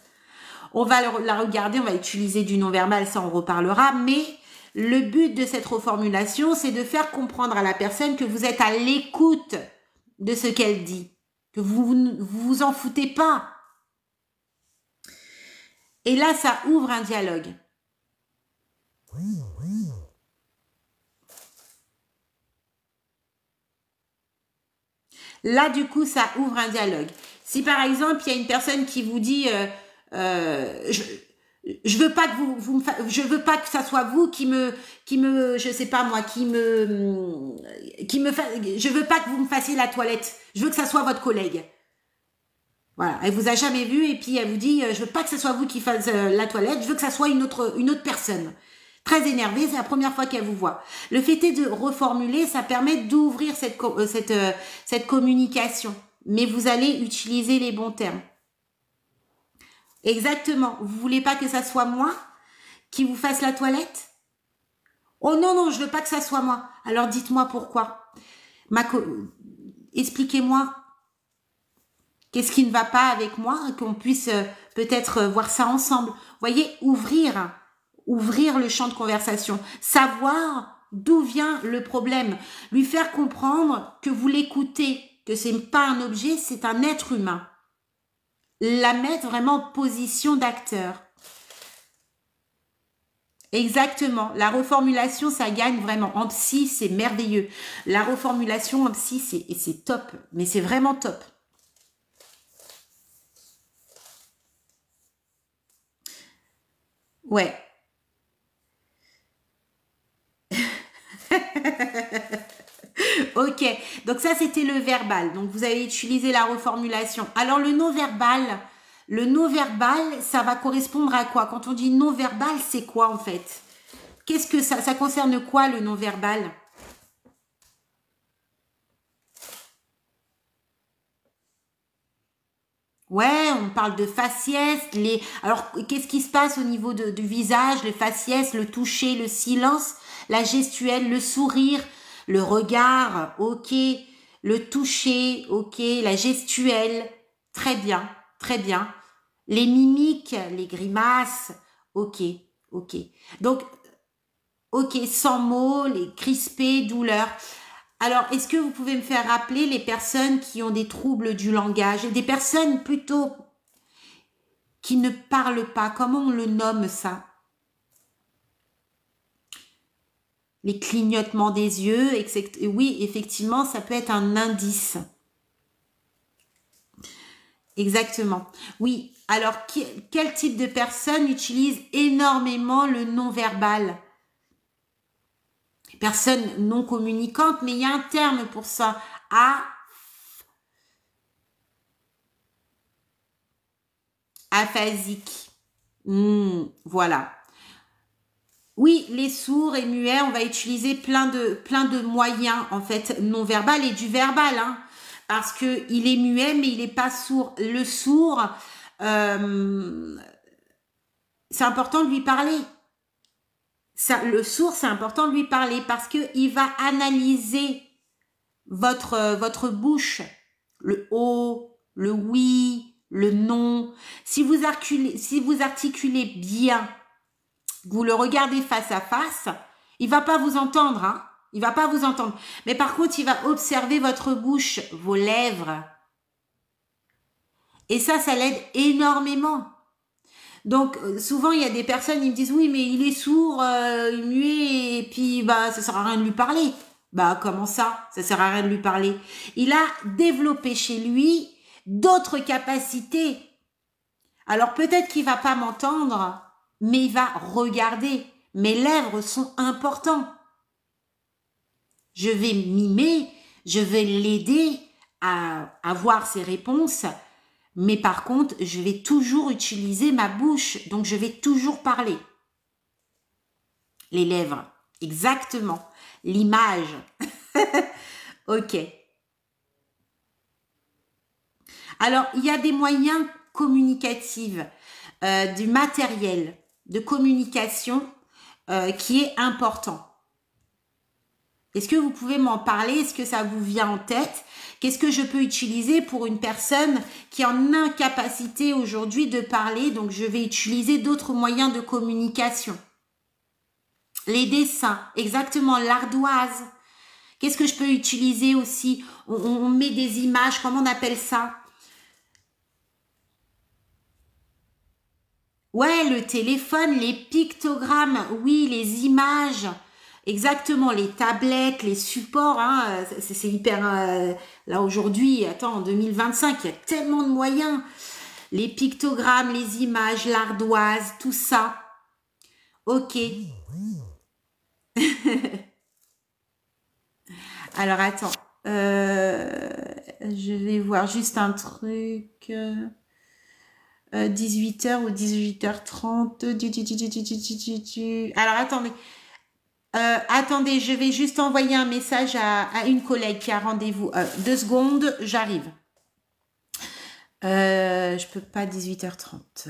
On va la regarder, on va utiliser du non-verbal, ça on reparlera, mais le but de cette reformulation, c'est de faire comprendre à la personne que vous êtes à l'écoute de ce qu'elle dit, que vous en foutez pas. Et là, ça ouvre un dialogue. Là, du coup, ça ouvre un dialogue. Si par exemple, il y a une personne qui vous dit je veux pas que je veux pas que ça soit vous qui me je sais pas moi je veux pas que vous me fassiez la toilette. Je veux que ça soit votre collègue. Voilà, elle vous a jamais vu et puis elle vous dit je veux pas que ce soit vous qui fasse la toilette, je veux que ça soit une autre personne. Très énervée, c'est la première fois qu'elle vous voit. Le fait est de reformuler, ça permet d'ouvrir cette communication, mais vous allez utiliser les bons termes. Exactement. Vous voulez pas que ça soit moi qui vous fasse la toilette? Oh non, non, je veux pas que ça soit moi. Alors dites-moi pourquoi. Expliquez-moi. Qu'est-ce qui ne va pas avec moi? Qu'on puisse peut-être voir ça ensemble. Vous voyez, ouvrir le champ de conversation, savoir d'où vient le problème, lui faire comprendre que vous l'écoutez, que c'est pas un objet, c'est un être humain. La mettre vraiment en position d'acteur. Exactement. La reformulation, ça gagne vraiment. En psy, c'est merveilleux. La reformulation en psy, c'est top. Mais c'est vraiment top. Ouais. Ok. Donc ça, c'était le verbal. Donc vous avez utilisé la reformulation. Alors le non-verbal, ça va correspondre à quoi? Quand on dit non-verbal, c'est quoi en fait? Qu'est-ce que ça concerne quoi le non-verbal? Ouais, on parle de faciès. Alors, qu'est-ce qui se passe au niveau du visage, le faciès, le toucher, le silence, la gestuelle, le sourire, le regard, ok, le toucher, ok, la gestuelle, très bien, très bien. Les mimiques, les grimaces, ok, ok. Donc, ok, sans mots, les crispés, douleurs. Alors, est-ce que vous pouvez me faire rappeler les personnes qui ont des troubles du langage, des personnes plutôt qui ne parlent pas, comment on le nomme ça? Les clignotements des yeux, etc. Oui, effectivement, ça peut être un indice. Exactement. Oui, alors quel type de personne utilise énormément le non-verbal? Personnes non communicantes, mais il y a un terme pour ça. Aphasique. Voilà. Oui, les sourds et muets, on va utiliser plein de moyens en fait non verbal et du verbal, hein, parce que il est muet mais il n'est pas sourd. Le sourd, euh, c'est important de lui parler. Ça, le sourd, c'est important de lui parler parce que il va analyser votre bouche, le o, le oui, le non. Si vous articulez bien, vous le regardez face à face, il va pas vous entendre, hein. Il va pas vous entendre. Mais par contre, il va observer votre bouche, vos lèvres. Et ça l'aide énormément. Donc, souvent, il y a des personnes, ils me disent, oui, mais il est sourd, muet, et puis, bah, ça sert à rien de lui parler. Bah, comment ça? Ça sert à rien de lui parler. Il a développé chez lui d'autres capacités. Alors, peut-être qu'il va pas m'entendre, mais il va regarder. Mes lèvres sont importantes. Je vais mimer, je vais l'aider à avoir ses réponses, mais par contre, je vais toujours utiliser ma bouche, donc je vais toujours parler. Les lèvres, exactement. L'image. Ok. Alors, il y a des moyens communicatifs, du matériel de communication qui est important. Est-ce que vous pouvez m'en parler? Est-ce que ça vous vient en tête? Qu'est-ce que je peux utiliser pour une personne qui est en incapacité aujourd'hui de parler? Donc, je vais utiliser d'autres moyens de communication. Les dessins, exactement, l'ardoise. Qu'est-ce que je peux utiliser aussi? On met des images, comment on appelle ça? Ouais, le téléphone, les pictogrammes, oui, les images. Exactement, les tablettes, les supports, hein, c'est hyper... là aujourd'hui, attends, en 2025, il y a tellement de moyens. Les pictogrammes, les images, l'ardoise, tout ça. Ok. Alors, attends. Je vais voir juste un truc. 18h ou 18h30. Alors, attendez. Attendez, je vais juste envoyer un message à une collègue qui a rendez-vous. 2 secondes, j'arrive. Je peux pas 18h30.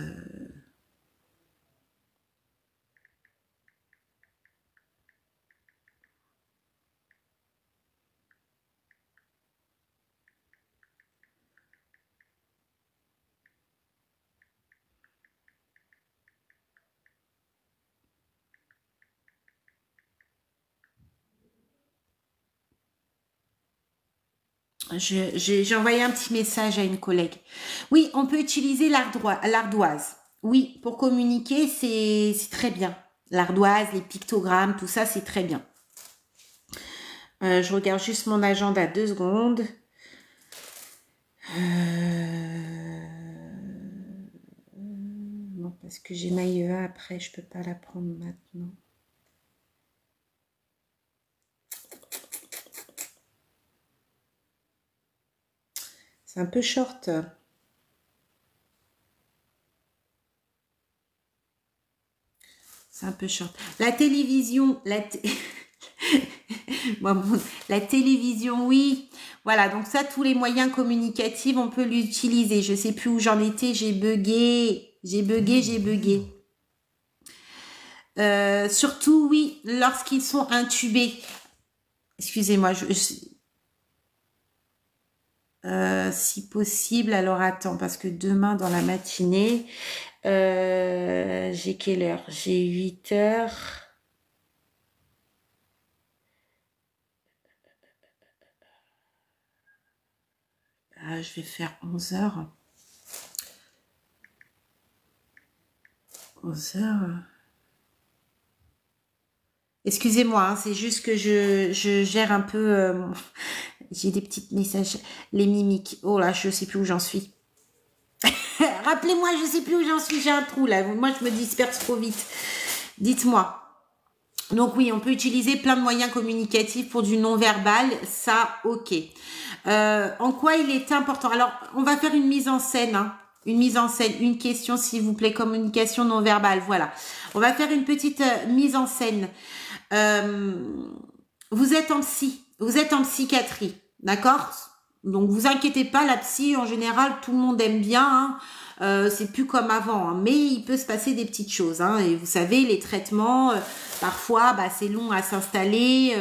J'ai envoyé un petit message à une collègue. Oui, on peut utiliser l'ardoise. Oui, pour communiquer, c'est très bien. L'ardoise, les pictogrammes, tout ça, c'est très bien. Je regarde juste mon agenda 2 secondes. Non, parce que j'ai ma IEA après, je peux pas la prendre maintenant. C'est un peu short. C'est un peu short. La télévision, la télévision, oui. Voilà, donc ça, tous les moyens communicatifs, on peut l'utiliser. Je sais plus où j'en étais, j'ai bugué. Surtout, oui, lorsqu'ils sont intubés. Excusez-moi, si possible, alors attends, parce que demain, dans la matinée, j'ai quelle heure? J'ai 8 heures. Ah, je vais faire 11 heures. 11 heures. Excusez-moi, hein, c'est juste que je gère un peu... j'ai des petits messages, les mimiques. Oh là, je sais plus où j'en suis. Rappelez-moi, je sais plus où j'en suis, j'ai un trou là. Moi, je me disperse trop vite. Dites-moi. Donc oui, on peut utiliser plein de moyens communicatifs pour du non-verbal, ça, ok. En quoi il est important? Alors, on va faire une mise en scène, hein. Une mise en scène, une question s'il vous plaît, communication non-verbale, voilà. On va faire une petite mise en scène. Vous êtes en psychiatrie, d'accord? Donc vous inquiétez pas, la psy en général tout le monde aime bien, hein. C'est plus comme avant, hein. Mais il peut se passer des petites choses, hein. Et vous savez les traitements, parfois bah, c'est long à s'installer,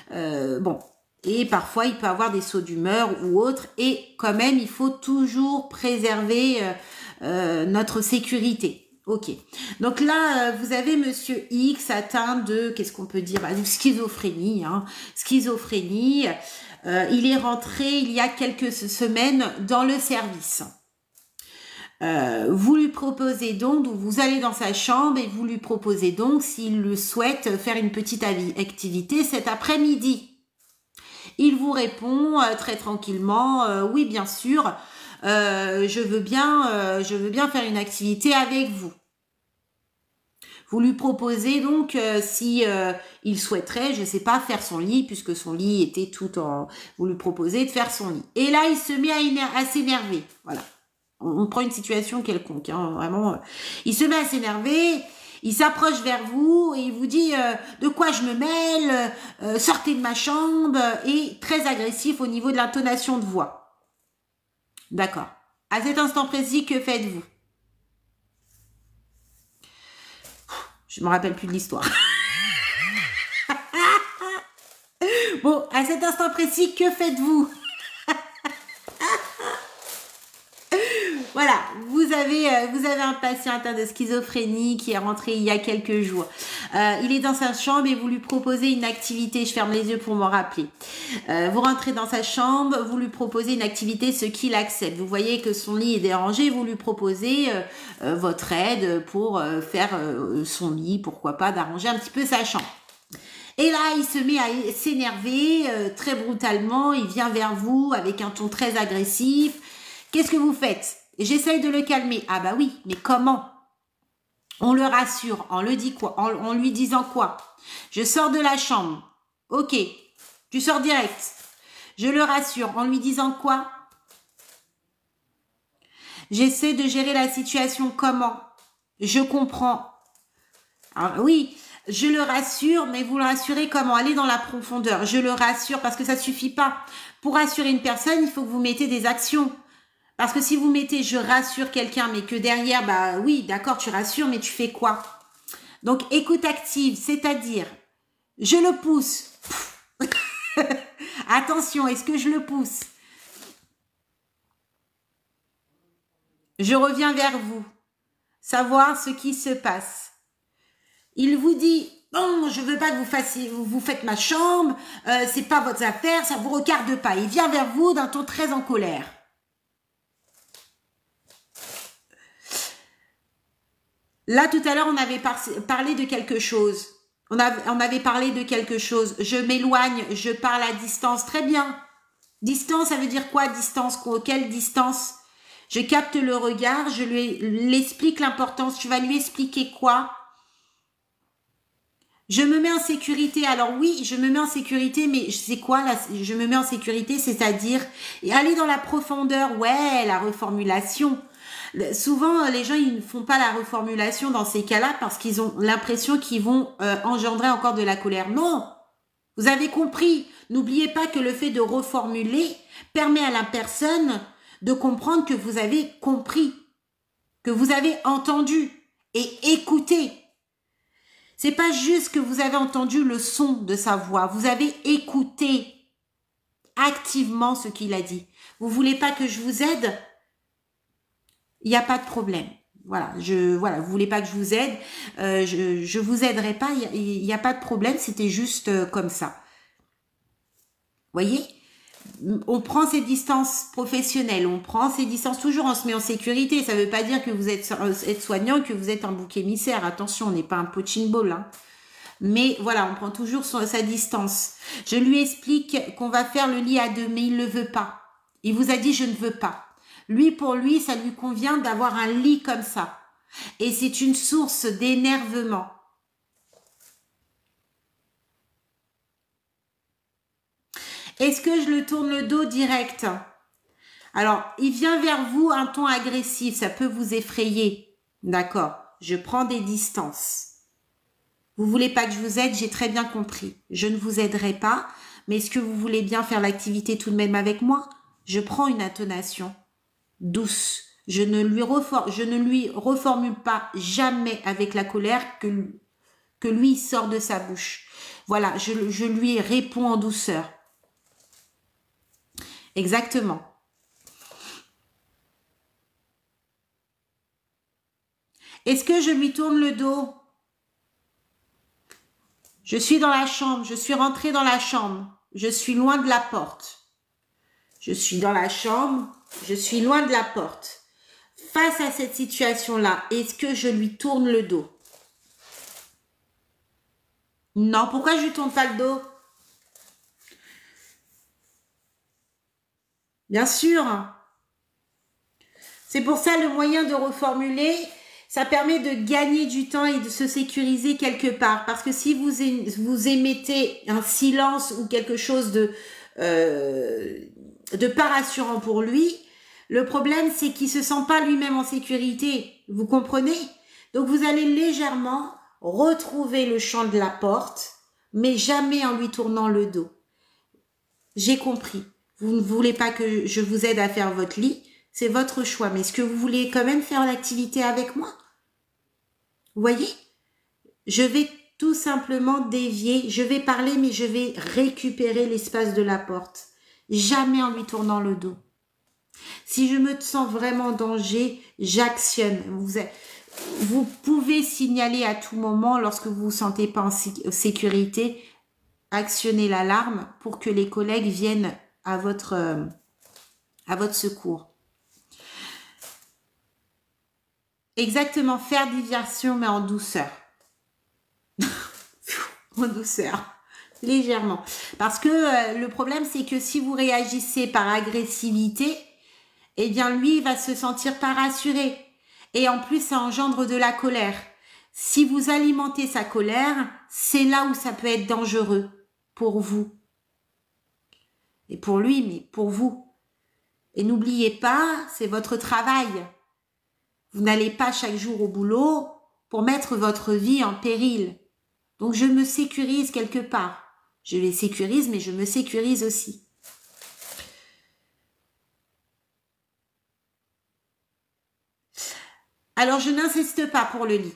bon. Et parfois il peut avoir des sauts d'humeur ou autre, et quand même il faut toujours préserver notre sécurité. Ok. Donc là, vous avez Monsieur X atteint de, qu'est-ce qu'on peut dire, de schizophrénie. Hein. Schizophrénie. Il est rentré il y a quelques semaines dans le service. Vous lui proposez donc, vous allez dans sa chambre et vous lui proposez donc, s'il le souhaite, faire une petite activité cet après-midi. Il vous répond très tranquillement, oui bien sûr, je veux bien faire une activité avec vous. Vous lui proposez donc si il souhaiterait, je sais pas, faire son lit puisque son lit était tout en. Vous lui proposez de faire son lit. Et là, il se met à s'énerver. Voilà. On prend une situation quelconque, hein, vraiment. Il se met à s'énerver. Il s'approche vers vous et il vous dit de quoi je me mêle, sortez de ma chambre, et très agressif au niveau de l'intonation de voix. D'accord. À cet instant précis, que faites-vous? Je me rappelle plus de l'histoire. Bon, à cet instant précis, que faites-vous? Voilà, vous avez un patient atteint de schizophrénie qui est rentré il y a quelques jours. Il est dans sa chambre et vous lui proposez une activité. Je ferme les yeux pour m'en rappeler. Vous rentrez dans sa chambre, vous lui proposez une activité, ce qu'il accepte. Vous voyez que son lit est dérangé, vous lui proposez votre aide pour faire son lit, pourquoi pas, d'arranger un petit peu sa chambre. Et là, il se met à s'énerver très brutalement, il vient vers vous avec un ton très agressif. Qu'est-ce que vous faites? J'essaye de le calmer. Ah bah oui, mais comment? On le rassure, on le dit quoi? En lui disant quoi? Je sors de la chambre. Ok, tu sors direct. Je le rassure en lui disant quoi? J'essaie de gérer la situation comment? Je comprends. Alors, oui, je le rassure, mais vous le rassurez comment? Allez dans la profondeur. Je le rassure parce que ça suffit pas. Pour rassurer une personne, il faut que vous mettez des actions. Parce que si vous mettez je rassure quelqu'un, mais que derrière, bah oui, d'accord, tu rassures, mais tu fais quoi? Donc, écoute active, c'est-à-dire, je le pousse. Attention, est-ce que je le pousse? Je reviens vers vous. Savoir ce qui se passe. Il vous dit, non, je veux pas que vous fassiez, vous faites ma chambre, c'est pas votre affaire, ça vous regarde pas. Il vient vers vous d'un ton très en colère. Là, tout à l'heure, on avait parlé de quelque chose. On avait parlé de quelque chose. Je m'éloigne, je parle à distance. Très bien. Distance, ça veut dire quoi, distance? Quelle distance? Je capte le regard, je lui explique l'importance. Tu vas lui expliquer quoi? Je me mets en sécurité. Alors oui, je me mets en sécurité, mais c'est quoi là? Je me mets en sécurité, c'est-à-dire aller dans la profondeur. Ouais, la reformulation. Souvent, les gens, ils ne font pas la reformulation dans ces cas-là parce qu'ils ont l'impression qu'ils vont engendrer encore de la colère. Non, vous avez compris. N'oubliez pas que le fait de reformuler permet à la personne de comprendre que vous avez compris, que vous avez entendu et écouté. C'est pas juste que vous avez entendu le son de sa voix, vous avez écouté activement ce qu'il a dit. Vous voulez pas que je vous aide? Il n'y a pas de problème. Voilà, vous voulez pas que je vous aide, je vous aiderai pas, il n'y a pas de problème, c'était juste comme ça. Voyez? On prend ses distances professionnelles, on prend ses distances, toujours on se met en sécurité. Ça ne veut pas dire que vous êtes soignant, que vous êtes un bouc émissaire. Attention, on n'est pas un punching ball. Hein. Mais voilà, on prend toujours sa distance. Je lui explique qu'on va faire le lit à deux, mais il ne le veut pas. Il vous a dit je ne veux pas. Lui, pour lui, ça lui convient d'avoir un lit comme ça. Et c'est une source d'énervement. Est-ce que je le tourne le dos direct? Alors, il vient vers vous un ton agressif, ça peut vous effrayer. D'accord, je prends des distances. Vous voulez pas que je vous aide, j'ai très bien compris. Je ne vous aiderai pas, mais est-ce que vous voulez bien faire l'activité tout de même avec moi? Je prends une intonation douce. Je ne lui reformule pas jamais avec la colère que lui sort de sa bouche. Voilà, je lui réponds en douceur. Exactement. Est-ce que je lui tourne le dos? Je suis dans la chambre, je suis rentrée dans la chambre, je suis loin de la porte. Je suis dans la chambre, je suis loin de la porte. Face à cette situation-là, est-ce que je lui tourne le dos? Non, pourquoi je lui tourne pas le dos? Bien sûr. C'est pour ça le moyen de reformuler, ça permet de gagner du temps et de se sécuriser quelque part. Parce que si vous émettez un silence ou quelque chose de pas rassurant pour lui, le problème c'est qu'il se sent pas lui-même en sécurité. Vous comprenez? Donc vous allez légèrement retrouver le champ de la porte, mais jamais en lui tournant le dos. J'ai compris. Vous ne voulez pas que je vous aide à faire votre lit, c'est votre choix. Mais est-ce que vous voulez quand même faire l'activité avec moi? Vous voyez? Je vais tout simplement dévier, je vais parler, mais je vais récupérer l'espace de la porte. Jamais en lui tournant le dos. Si je me sens vraiment en danger, j'actionne. Vous pouvez signaler à tout moment, lorsque vous ne vous sentez pas en sécurité, actionner l'alarme pour que les collègues viennent à votre secours. Exactement, faire diversion, mais en douceur. En douceur, légèrement. Parce que le problème, c'est que si vous réagissez par agressivité, eh bien, lui, il va se sentir pas rassuré. Et en plus, ça engendre de la colère. Si vous alimentez sa colère, c'est là où ça peut être dangereux pour vous. Et pour lui, mais pour vous. Et n'oubliez pas, c'est votre travail. Vous n'allez pas chaque jour au boulot pour mettre votre vie en péril. Donc, je me sécurise quelque part. Je les sécurise, mais je me sécurise aussi. Alors, je n'insiste pas pour le lit.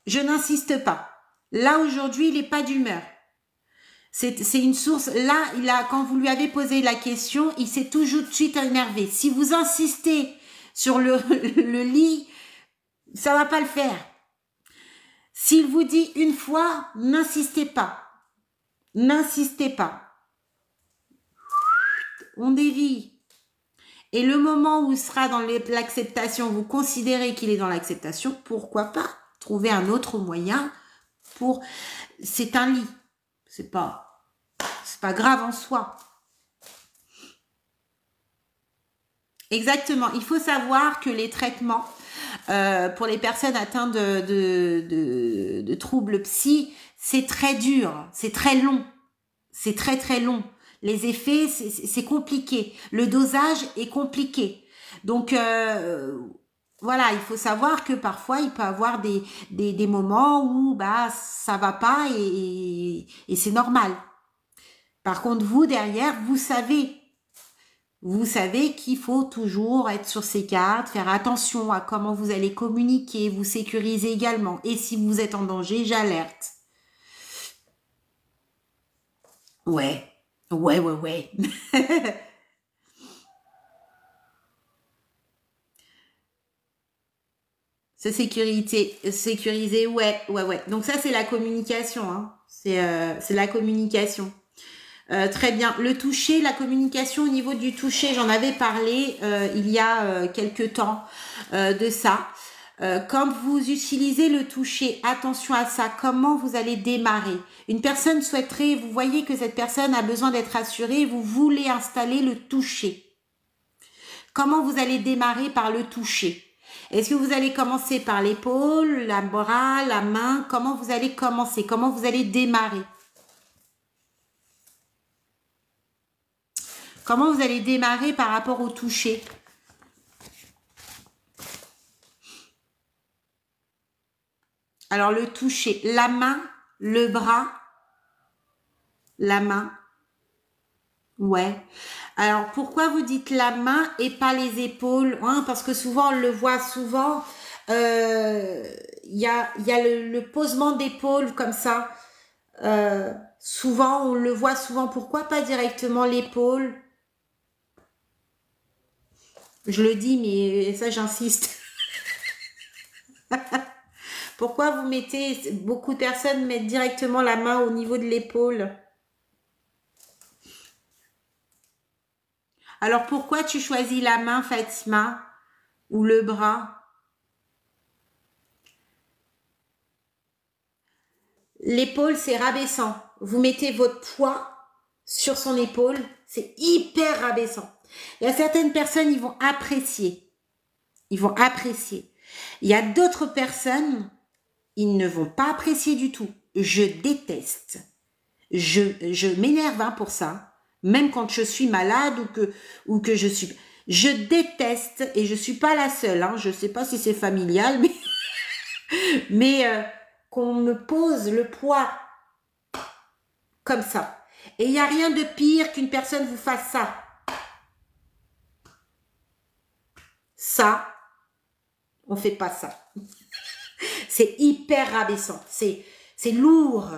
Je n'insiste pas. Là, aujourd'hui, il n'est pas d'humeur. C'est une source. Là, quand vous lui avez posé la question, il s'est tout de suite énervé. Si vous insistez sur le lit, ça va pas le faire. S'il vous dit une fois, n'insistez pas. N'insistez pas. On dévie. Et le moment où il sera dans l'acceptation, vous considérez qu'il est dans l'acceptation, pourquoi pas trouver un autre moyen pour... C'est un lit. C'est pas grave en soi. Exactement. Il faut savoir que les traitements pour les personnes atteintes de troubles psy, c'est très dur, c'est très long. C'est très très long. Les effets, c'est compliqué. Le dosage est compliqué. Donc, voilà, il faut savoir que parfois, il peut y avoir des moments où bah ça va pas et c'est normal. Par contre, vous, derrière, vous savez qu'il faut toujours être sur ses gardes, faire attention à comment vous allez communiquer, vous sécuriser également. Et si vous êtes en danger, j'alerte. Ouais. Sécuriser, ouais. Donc ça, c'est la communication, hein. C'est la communication. Très bien. Le toucher, la communication au niveau du toucher, j'en avais parlé il y a quelques temps de ça. Quand vous utilisez le toucher, attention à ça, comment vous allez démarrer. Une personne souhaiterait, vous voyez que cette personne a besoin d'être assurée, vous voulez installer le toucher. Comment vous allez démarrer par le toucher? Est-ce que vous allez commencer par l'épaule, la bras, la main? Comment vous allez commencer? Comment vous allez démarrer? Comment vous allez démarrer par rapport au toucher? Alors, le toucher, la main, le bras, la main. Ouais. Alors, pourquoi vous dites la main et pas les épaules, hein? Parce que souvent, on le voit souvent, y a le posement d'épaule comme ça. Souvent, on le voit souvent. Pourquoi pas directement l'épaule? Je le dis, mais ça, j'insiste. Pourquoi vous mettez, beaucoup de personnes mettent directement la main au niveau de l'épaule? Alors, pourquoi tu choisis la main, Fatima, ou le bras? L'épaule, c'est rabaissant. Vous mettez votre poids sur son épaule, c'est hyper rabaissant. Il y a certaines personnes, ils vont apprécier. Ils vont apprécier. Il y a d'autres personnes, ils ne vont pas apprécier du tout. Je déteste. Je m'énerve hein, pour ça. Même quand je suis malade ou que je suis... Je déteste, et je suis pas la seule, hein, je sais pas si c'est familial, mais qu'on me pose le poids comme ça. Et il n'y a rien de pire qu'une personne vous fasse ça. Ça, on fait pas ça. C'est hyper rabaissant, c'est lourd,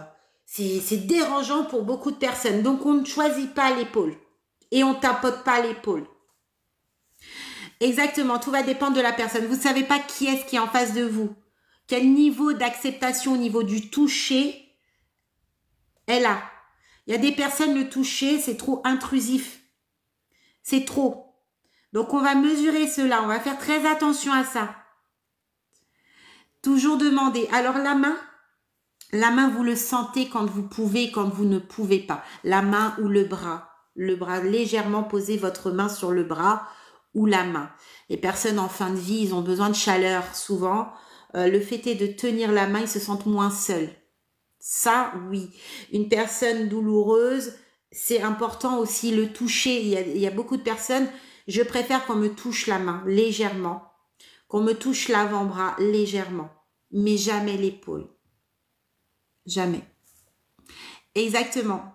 c'est dérangeant pour beaucoup de personnes. Donc, on ne choisit pas l'épaule et on tapote pas l'épaule. Exactement, tout va dépendre de la personne. Vous ne savez pas qui est-ce qui est en face de vous. Quel niveau d'acceptation au niveau du toucher elle a. Il y a des personnes, le toucher, c'est trop intrusif. C'est trop. Donc, on va mesurer cela. On va faire très attention à ça. Toujours demander. Alors, la main, vous le sentez quand vous pouvez, quand vous ne pouvez pas. La main ou le bras. Le bras, légèrement posez votre main sur le bras ou la main. Les personnes en fin de vie, ils ont besoin de chaleur souvent. Le fait est de tenir la main, ils se sentent moins seuls. Ça, oui. Une personne douloureuse, c'est important aussi le toucher. Il y a beaucoup de personnes, je préfère qu'on me touche la main légèrement, qu'on me touche l'avant-bras légèrement, mais jamais l'épaule. Jamais. Exactement.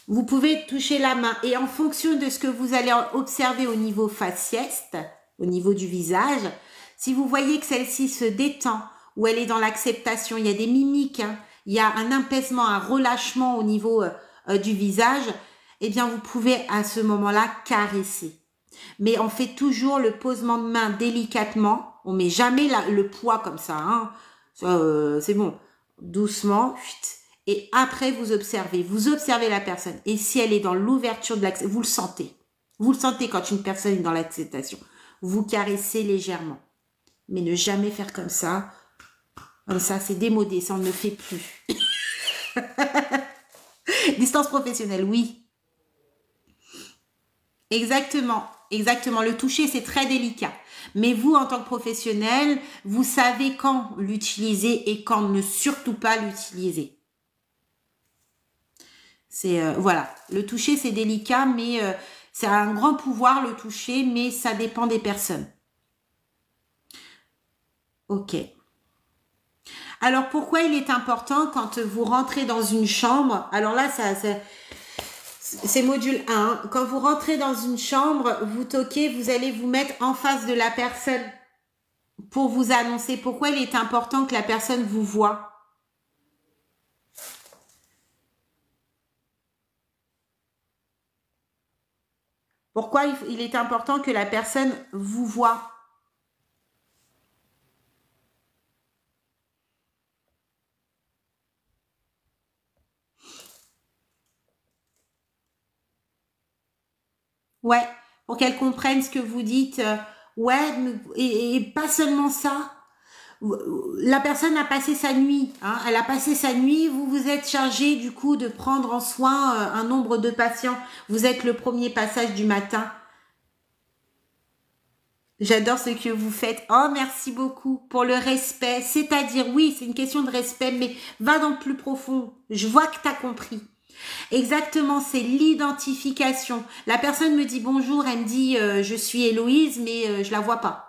Vous pouvez toucher la main et en fonction de ce que vous allez observer au niveau faciès, au niveau du visage, si vous voyez que celle-ci se détend ou elle est dans l'acceptation, il y a des mimiques, hein, il y a un apaisement, un relâchement au niveau du visage, eh bien vous pouvez à ce moment-là caresser. Mais on fait toujours le posement de main délicatement, on met jamais le poids comme ça, hein. C'est bon. Doucement. Et après, vous observez la personne. Et si elle est dans l'ouverture de l'acceptation, vous le sentez. Vous le sentez quand une personne est dans l'acceptation. Vous caressez légèrement. Mais ne jamais faire comme ça. Comme ça, c'est démodé. Ça, on ne le fait plus. Distance professionnelle, oui. Exactement. Exactement. Le toucher, c'est très délicat. Mais vous, en tant que professionnel, vous savez quand l'utiliser et quand ne surtout pas l'utiliser. C'est voilà, le toucher c'est délicat, mais c'est un grand pouvoir le toucher, mais ça dépend des personnes. Ok. Alors pourquoi il est important quand vous rentrez dans une chambre? Alors là, c'est module 1. Hein. Quand vous rentrez dans une chambre, vous toquez, vous allez vous mettre en face de la personne pour vous annoncer. Pourquoi il est important que la personne vous voie? Pourquoi il est important que la personne vous voie? Ouais, pour qu'elle comprenne ce que vous dites. Ouais, et pas seulement ça. La personne a passé sa nuit. Hein, elle a passé sa nuit. Vous vous êtes chargé du coup de prendre en soin un nombre de patients. Vous êtes le premier passage du matin. J'adore ce que vous faites. Oh, merci beaucoup pour le respect. C'est-à-dire, oui, c'est une question de respect, mais va dans le plus profond. Je vois que tu as compris. Exactement, c'est l'identification. La personne me dit bonjour, elle me dit je suis Héloïse, mais je la vois pas.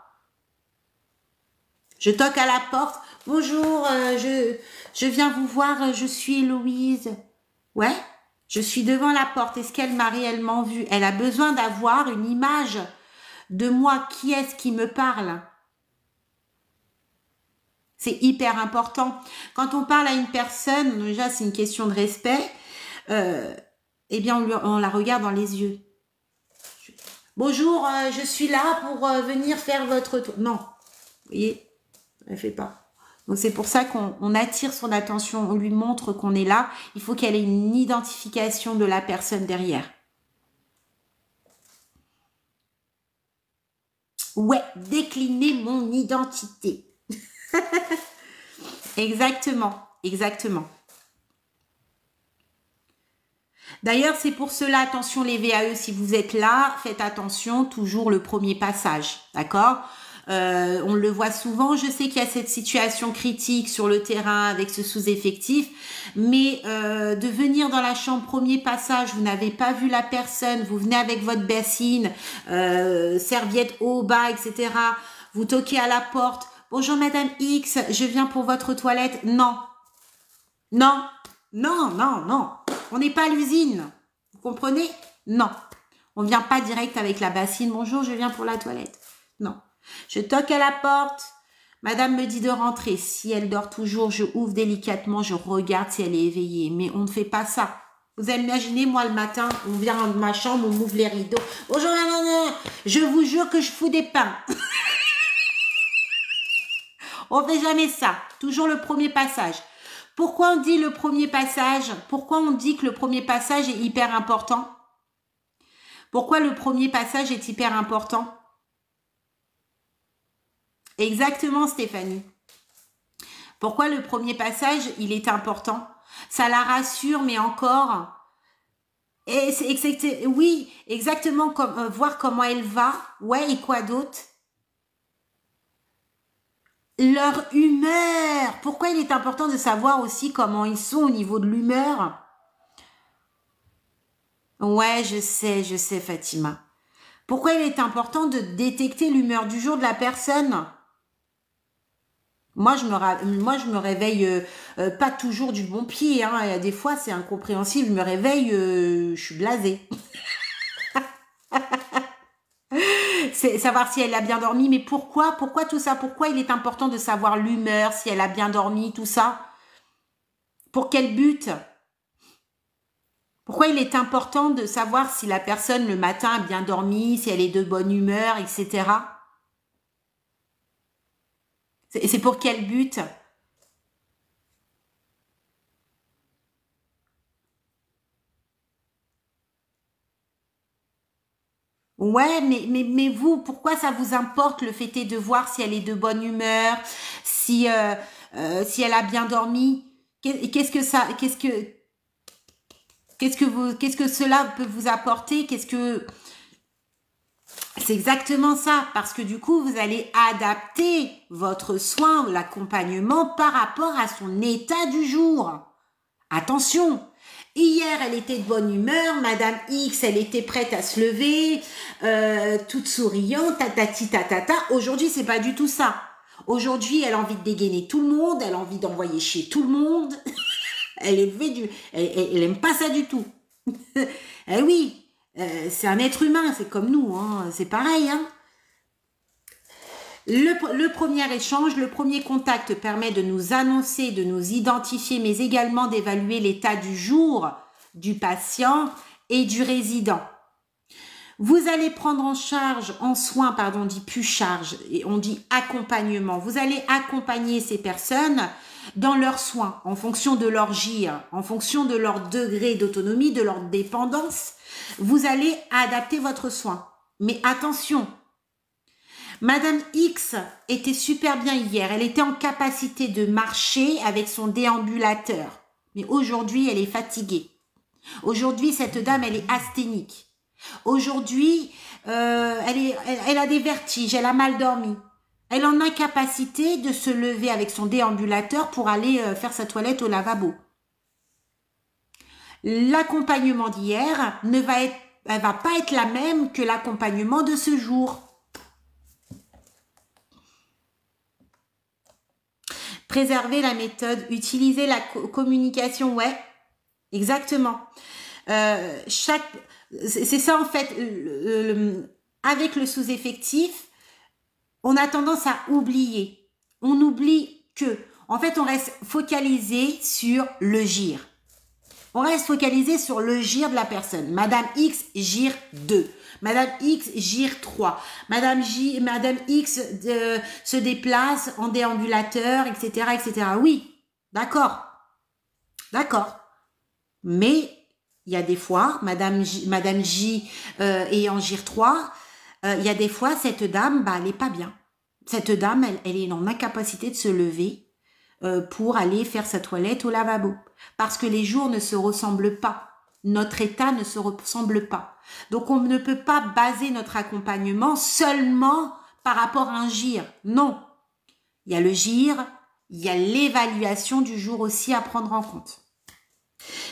Je toque à la porte. Bonjour, je viens vous voir, je suis Héloïse. Ouais, je suis devant la porte. Est-ce qu'elle m'a réellement vue? Elle a besoin d'avoir une image de moi. Qui est-ce qui me parle? C'est hyper important. Quand on parle à une personne, déjà c'est une question de respect, eh bien on la regarde dans les yeux. Bonjour, je suis là pour venir faire votre tour. Non, vous voyez, elle ne fait pas. Donc c'est pour ça qu'on attire son attention, on lui montre qu'on est là. Il faut qu'elle ait une identification de la personne derrière. Ouais, décliner mon identité. Exactement, exactement. D'ailleurs, c'est pour cela, attention les VAE, si vous êtes là, faites attention, toujours le premier passage, d'accord? On le voit souvent, je sais qu'il y a cette situation critique sur le terrain avec ce sous-effectif, mais de venir dans la chambre premier passage, vous n'avez pas vu la personne, vous venez avec votre bassine, serviette haut, bas, etc. Vous toquez à la porte, bonjour Madame X, je viens pour votre toilette. Non, non, non, non, non. On n'est pas à l'usine. Vous comprenez? Non. On ne vient pas direct avec la bassine. Bonjour, je viens pour la toilette. Non. Je toque à la porte. Madame me dit de rentrer. Si elle dort toujours, je ouvre délicatement. Je regarde si elle est éveillée. Mais on ne fait pas ça. Vous imaginez, moi, le matin, on vient de ma chambre, on m'ouvre les rideaux. Bonjour, madame. Je vous jure que je fous des pains. On ne fait jamais ça. Toujours le premier passage. Pourquoi on dit le premier passage? Pourquoi on dit que le premier passage est hyper important? Pourquoi le premier passage est hyper important? Exactement, Stéphanie. Pourquoi le premier passage, il est important? Ça la rassure, mais encore... oui, exactement, comme, voir comment elle va. Ouais, et quoi d'autre? Leur humeur. Pourquoi il est important de savoir aussi comment ils sont au niveau de l'humeur? Ouais, je sais, Fatima. Pourquoi il est important de détecter l'humeur du jour de la personne? Moi, je me réveille pas toujours du bon pied. Hein, et des fois, c'est incompréhensible. Je me réveille, je suis blasée. C'est savoir si elle a bien dormi. Mais pourquoi tout ça? Pourquoi il est important de savoir l'humeur, si elle a bien dormi, tout ça? Pour quel but? Pourquoi il est important de savoir si la personne le matin a bien dormi, si elle est de bonne humeur, etc. C'est pour quel but? Ouais, mais vous, pourquoi ça vous importe le fait est de voir si elle est de bonne humeur, si si elle a bien dormi? Qu'est-ce que ça, qu'est-ce que cela peut vous apporter? C'est exactement ça, parce que du coup, vous allez adapter votre soin, l'accompagnement par rapport à son état du jour. Attention, hier, elle était de bonne humeur, Madame X, elle était prête à se lever, toute souriante, tatati tatata. Aujourd'hui, c'est pas du tout ça. Aujourd'hui, elle a envie de dégainer tout le monde, elle a envie d'envoyer chier tout le monde. Elle est elle aime pas ça du tout. Eh oui, c'est un être humain, c'est comme nous, hein, c'est pareil, hein. Le premier échange, le premier contact permet de nous annoncer, de nous identifier, mais également d'évaluer l'état du jour du patient et du résident. Vous allez prendre en soin, pardon, on dit plus charge, et on dit accompagnement. Vous allez accompagner ces personnes dans leurs soins, en fonction de leur gire, en fonction de leur degré d'autonomie, de leur dépendance. Vous allez adapter votre soin. Mais attention, Madame X était super bien hier. Elle était en capacité de marcher avec son déambulateur. Mais aujourd'hui, elle est fatiguée. Aujourd'hui, cette dame, elle est asthénique. Aujourd'hui, elle a des vertiges, elle a mal dormi. Elle est en incapacité de se lever avec son déambulateur pour aller faire sa toilette au lavabo. L'accompagnement d'hier elle va pas être la même que l'accompagnement de ce jour. Préserver la méthode, utiliser la communication, ouais, exactement. C'est ça en fait, avec le sous-effectif, on a tendance à oublier. On oublie que, en fait, on reste focalisé sur le gire. On reste focalisé sur le gire de la personne. Madame X gire 2. Madame X gire 3. Madame X se déplace en déambulateur, etc., etc. Oui, d'accord. D'accord. Mais il y a des fois, Madame J ayant gire 3, il y a des fois, cette dame, bah, elle n'est pas bien. Cette dame, elle est en incapacité de se lever pour aller faire sa toilette au lavabo. Parce que les jours ne se ressemblent pas. Notre état ne se ressemble pas. Donc, on ne peut pas baser notre accompagnement seulement par rapport à un gire. Non. Il y a le gire, il y a l'évaluation du jour aussi à prendre en compte.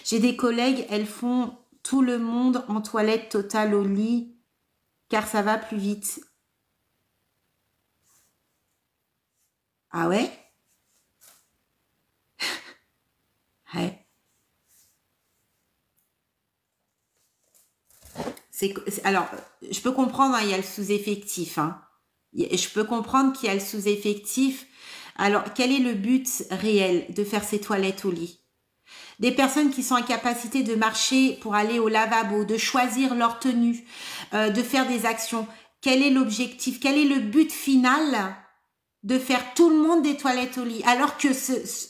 J'ai des collègues, elles font tout le monde en toilette totale au lit car ça va plus vite. Ah ouais? Ouais. Alors, je peux comprendre, hein, il y a le sous-effectif. Hein. Je peux comprendre qu'il y a le sous-effectif. Alors, quel est le but réel de faire ces toilettes au lit? Des personnes qui sont en capacité de marcher pour aller au lavabo, de choisir leur tenue, de faire des actions. Quel est l'objectif? Quel est le but final de faire tout le monde des toilettes au lit alors que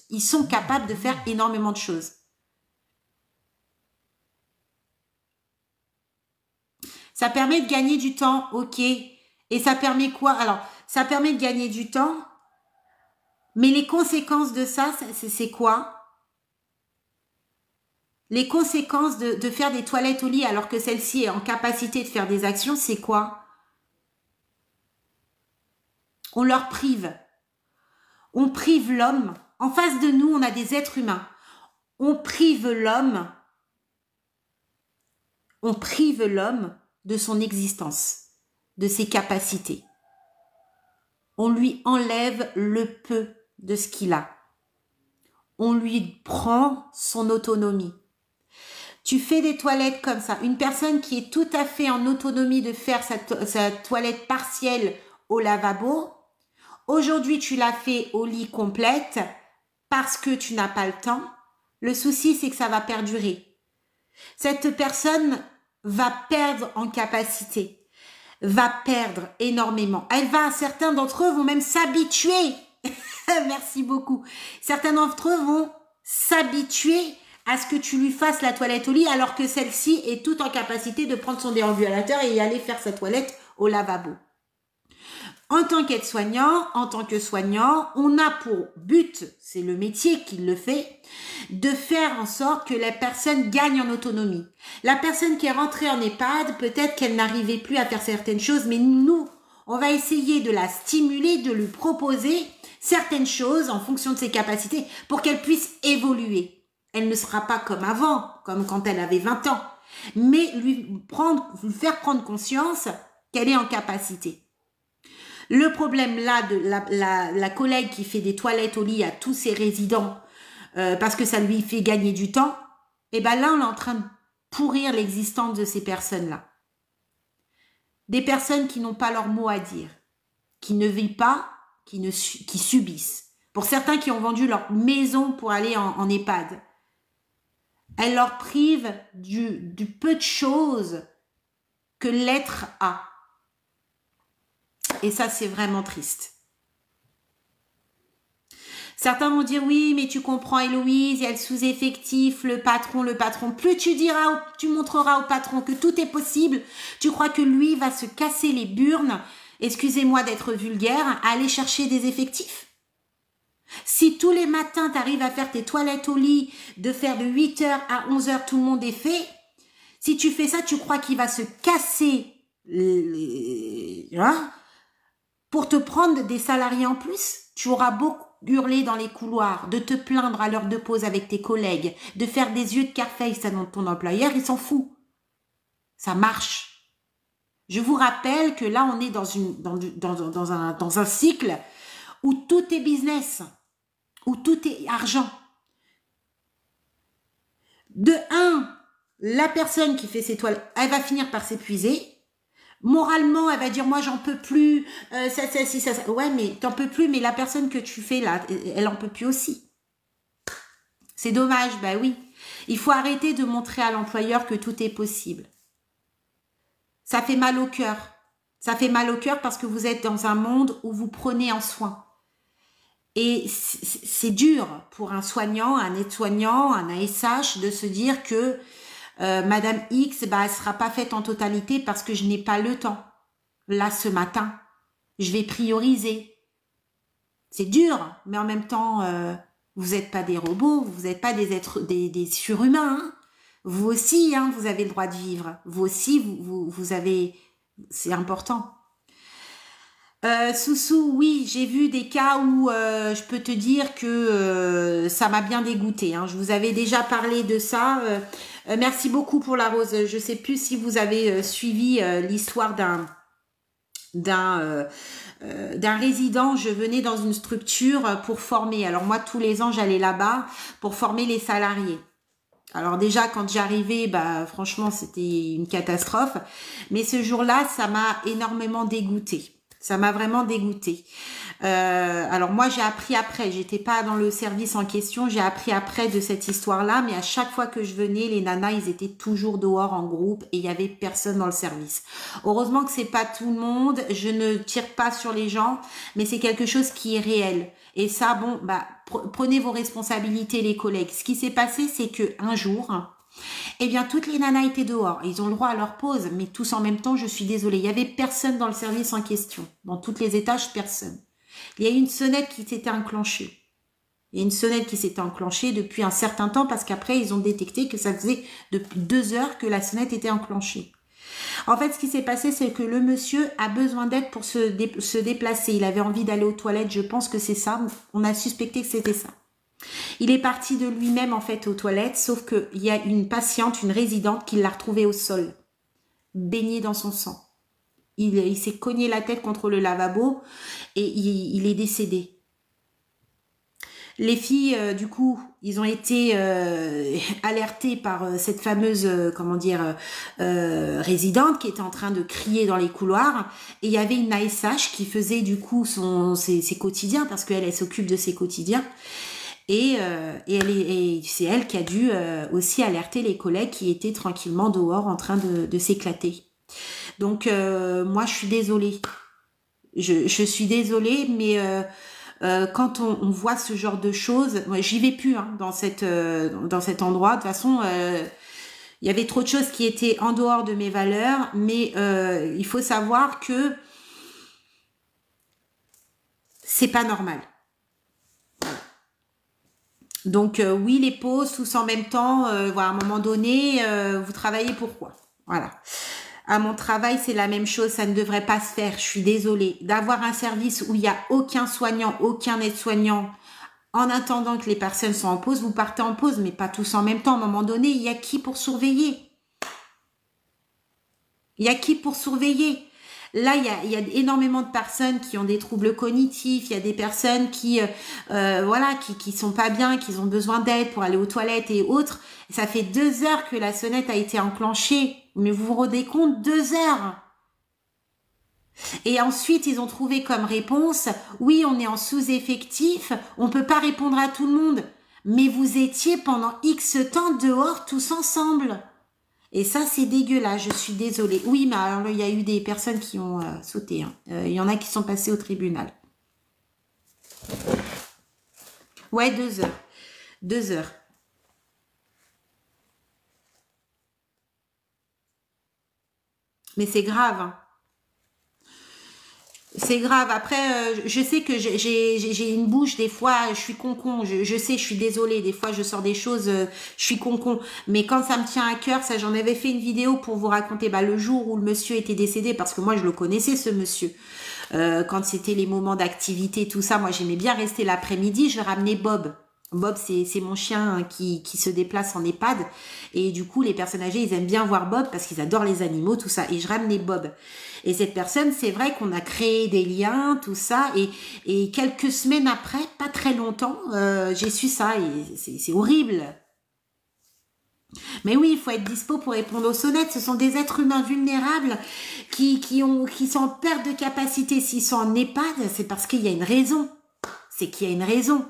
ils sont capables de faire énormément de choses? Ça permet de gagner du temps, ok. Et ça permet quoi? Alors, ça permet de gagner du temps, mais les conséquences de ça, c'est quoi? Les conséquences de faire des toilettes au lit alors que celle-ci est en capacité de faire des actions, c'est quoi? On leur prive. On prive l'homme. En face de nous, on a des êtres humains. On prive l'homme. On prive l'homme de son existence, de ses capacités. On lui enlève le peu de ce qu'il a. On lui prend son autonomie. Tu fais des toilettes comme ça. Une personne qui est tout à fait en autonomie de faire sa toilette partielle au lavabo, aujourd'hui tu l'as fait au lit complète parce que tu n'as pas le temps. Le souci, c'est que ça va perdurer. Cette personne va perdre en capacité, va perdre énormément. Certains d'entre eux vont même s'habituer. Merci beaucoup. Certains d'entre eux vont s'habituer à ce que tu lui fasses la toilette au lit alors que celle-ci est toute en capacité de prendre son déambulateur et y aller faire sa toilette au lavabo. En tant qu'aide-soignant, en tant que soignant, on a pour but, c'est le métier qui le fait, de faire en sorte que la personne gagne en autonomie. La personne qui est rentrée en EHPAD, peut-être qu'elle n'arrivait plus à faire certaines choses, mais nous, on va essayer de la stimuler, de lui proposer certaines choses en fonction de ses capacités pour qu'elle puisse évoluer. Elle ne sera pas comme avant, comme quand elle avait 20 ans, mais lui faire prendre conscience qu'elle est en capacité. Le problème là de la collègue qui fait des toilettes au lit à tous ses résidents parce que ça lui fait gagner du temps, et ben là on est en train de pourrir l'existence de ces personnes-là. Des personnes qui n'ont pas leur mot à dire, qui ne vivent pas, qui subissent. Pour certains qui ont vendu leur maison pour aller en EHPAD, elles leur privent du peu de choses que l'être a. Et ça, c'est vraiment triste. Certains vont dire, oui, mais tu comprends Héloïse, il y a le sous-effectif, le patron. Plus tu montreras au patron que tout est possible, tu crois que lui va se casser les burnes, excusez-moi d'être vulgaire, à aller chercher des effectifs. Si tous les matins, tu arrives à faire tes toilettes au lit, de faire de 8h à 11h, tout le monde est fait, si tu fais ça, tu crois qu'il va se casser pour te prendre des salariés en plus? Tu auras beau hurler dans les couloirs, de te plaindre à l'heure de pause avec tes collègues, de faire des yeux de carface à ton employeur, il s'en fout. Ça marche. Je vous rappelle que là, on est dans un cycle où tout est business, où tout est argent. De un, la personne qui fait ses toiles, elle va finir par s'épuiser. Moralement, elle va dire, moi, j'en peux plus, ça. Ouais, mais t'en peux plus, mais la personne que tu fais là, elle en peut plus aussi. C'est dommage, bah oui. Il faut arrêter de montrer à l'employeur que tout est possible. Ça fait mal au cœur. Ça fait mal au cœur parce que vous êtes dans un monde où vous prenez en soin. Et c'est dur pour un soignant, un aide-soignant, un ASH de se dire que Madame X, bah, elle sera pas faite en totalité parce que je n'ai pas le temps. Là, ce matin, je vais prioriser. C'est dur, mais en même temps, vous n'êtes pas des robots, vous n'êtes pas des êtres, des surhumains. Hein. Vous aussi, hein, vous avez le droit de vivre. Vous aussi, vous avez, c'est important. Soussou, oui, j'ai vu des cas où je peux te dire que ça m'a bien dégoûté. Hein. Je vous avais déjà parlé de ça. Merci beaucoup pour la rose. Je sais plus si vous avez suivi l'histoire d'un résident. Je venais dans une structure pour former. Alors moi, tous les ans, j'allais là-bas pour former les salariés. Alors déjà, quand j'arrivais, bah franchement, c'était une catastrophe. Mais ce jour-là, ça m'a énormément dégoûtée. Ça m'a vraiment dégoûtée. Alors moi, j'ai appris après. J'étais pas dans le service en question. J'ai appris après de cette histoire-là. Mais à chaque fois que je venais, les nanas, ils étaient toujours dehors en groupe et il y avait personne dans le service. Heureusement que c'est pas tout le monde. Je ne tire pas sur les gens, mais c'est quelque chose qui est réel. Et ça, bon, bah prenez vos responsabilités, les collègues. Ce qui s'est passé, c'est que un jour, eh bien, toutes les nanas étaient dehors. Ils ont le droit à leur pause, mais tous en même temps, je suis désolée. Il y avait personne dans le service en question. Dans tous les étages, personne. Il y a eu une sonnette qui s'était enclenchée. Il y a une sonnette qui s'était enclenchée depuis un certain temps parce qu'après, ils ont détecté que ça faisait depuis 2 heures que la sonnette était enclenchée. En fait, ce qui s'est passé, c'est que le monsieur a besoin d'aide pour se déplacer. Il avait envie d'aller aux toilettes. Je pense que c'est ça. On a suspecté que c'était ça. Il est parti de lui-même en fait aux toilettes, sauf qu'il y a une patiente, une résidente qui l'a retrouvé au sol, baigné dans son sang. Il s'est cogné la tête contre le lavabo et il est décédé. Les filles, du coup, ils ont été alertées par cette fameuse, résidente qui était en train de crier dans les couloirs. Et il y avait une ASH qui faisait du coup ses quotidiens, parce qu'elle s'occupe de ses quotidiens. Et c'est elle qui a dû aussi alerter les collègues qui étaient tranquillement dehors en train de s'éclater. Donc, moi, je suis désolée. Je suis désolée, mais quand on voit ce genre de choses, moi j'y vais plus hein, dans cet endroit. De toute façon, il y avait trop de choses qui étaient en dehors de mes valeurs, mais il faut savoir que c'est pas normal. Donc oui, les pauses, tous en même temps, voilà, à un moment donné, vous travaillez pourquoi? Voilà. À mon travail, c'est la même chose, ça ne devrait pas se faire, je suis désolée. D'avoir un service où il n'y a aucun soignant, aucun aide-soignant, en attendant que les personnes soient en pause, vous partez en pause, mais pas tous en même temps. À un moment donné, il y a qui pour surveiller? Il y a qui pour surveiller? Là, il y a énormément de personnes qui ont des troubles cognitifs, il y a des personnes qui, voilà, qui sont pas bien, qui ont besoin d'aide pour aller aux toilettes et autres. Ça fait 2 heures que la sonnette a été enclenchée. Mais vous vous rendez compte, 2 heures. Et ensuite, ils ont trouvé comme réponse, oui, on est en sous-effectif, on peut pas répondre à tout le monde. Mais vous étiez pendant X temps dehors tous ensemble. Et ça, c'est dégueulasse, je suis désolée. Oui, mais alors il y a eu des personnes qui ont sauté. Hein. Il y en a qui sont passées au tribunal. Ouais, 2 heures. 2 heures. Mais c'est grave. Hein. C'est grave. Après, je sais que j'ai une bouche, des fois, je suis concon. Je sais, je suis désolée. Des fois, je sors des choses, je suis concon. Mais quand ça me tient à cœur, ça, j'en avais fait une vidéo pour vous raconter le jour où le monsieur était décédé, parce que moi, je le connaissais, ce monsieur. Quand c'était les moments d'activité, tout ça, moi, j'aimais bien rester l'après-midi. Je ramenais Bob. Bob, c'est mon chien qui se déplace en EHPAD. Et du coup, les personnes âgées, ils aiment bien voir Bob parce qu'ils adorent les animaux, tout ça. Et je ramenais Bob. Et cette personne, c'est vrai qu'on a créé des liens, tout ça. Et quelques semaines après, pas très longtemps, j'ai su ça. Et c'est horrible. Mais oui, il faut être dispo pour répondre aux sonnettes. Ce sont des êtres humains vulnérables qui sont en perte de capacité. S'ils sont en EHPAD, c'est parce qu'il y a une raison. C'est qu'il y a une raison.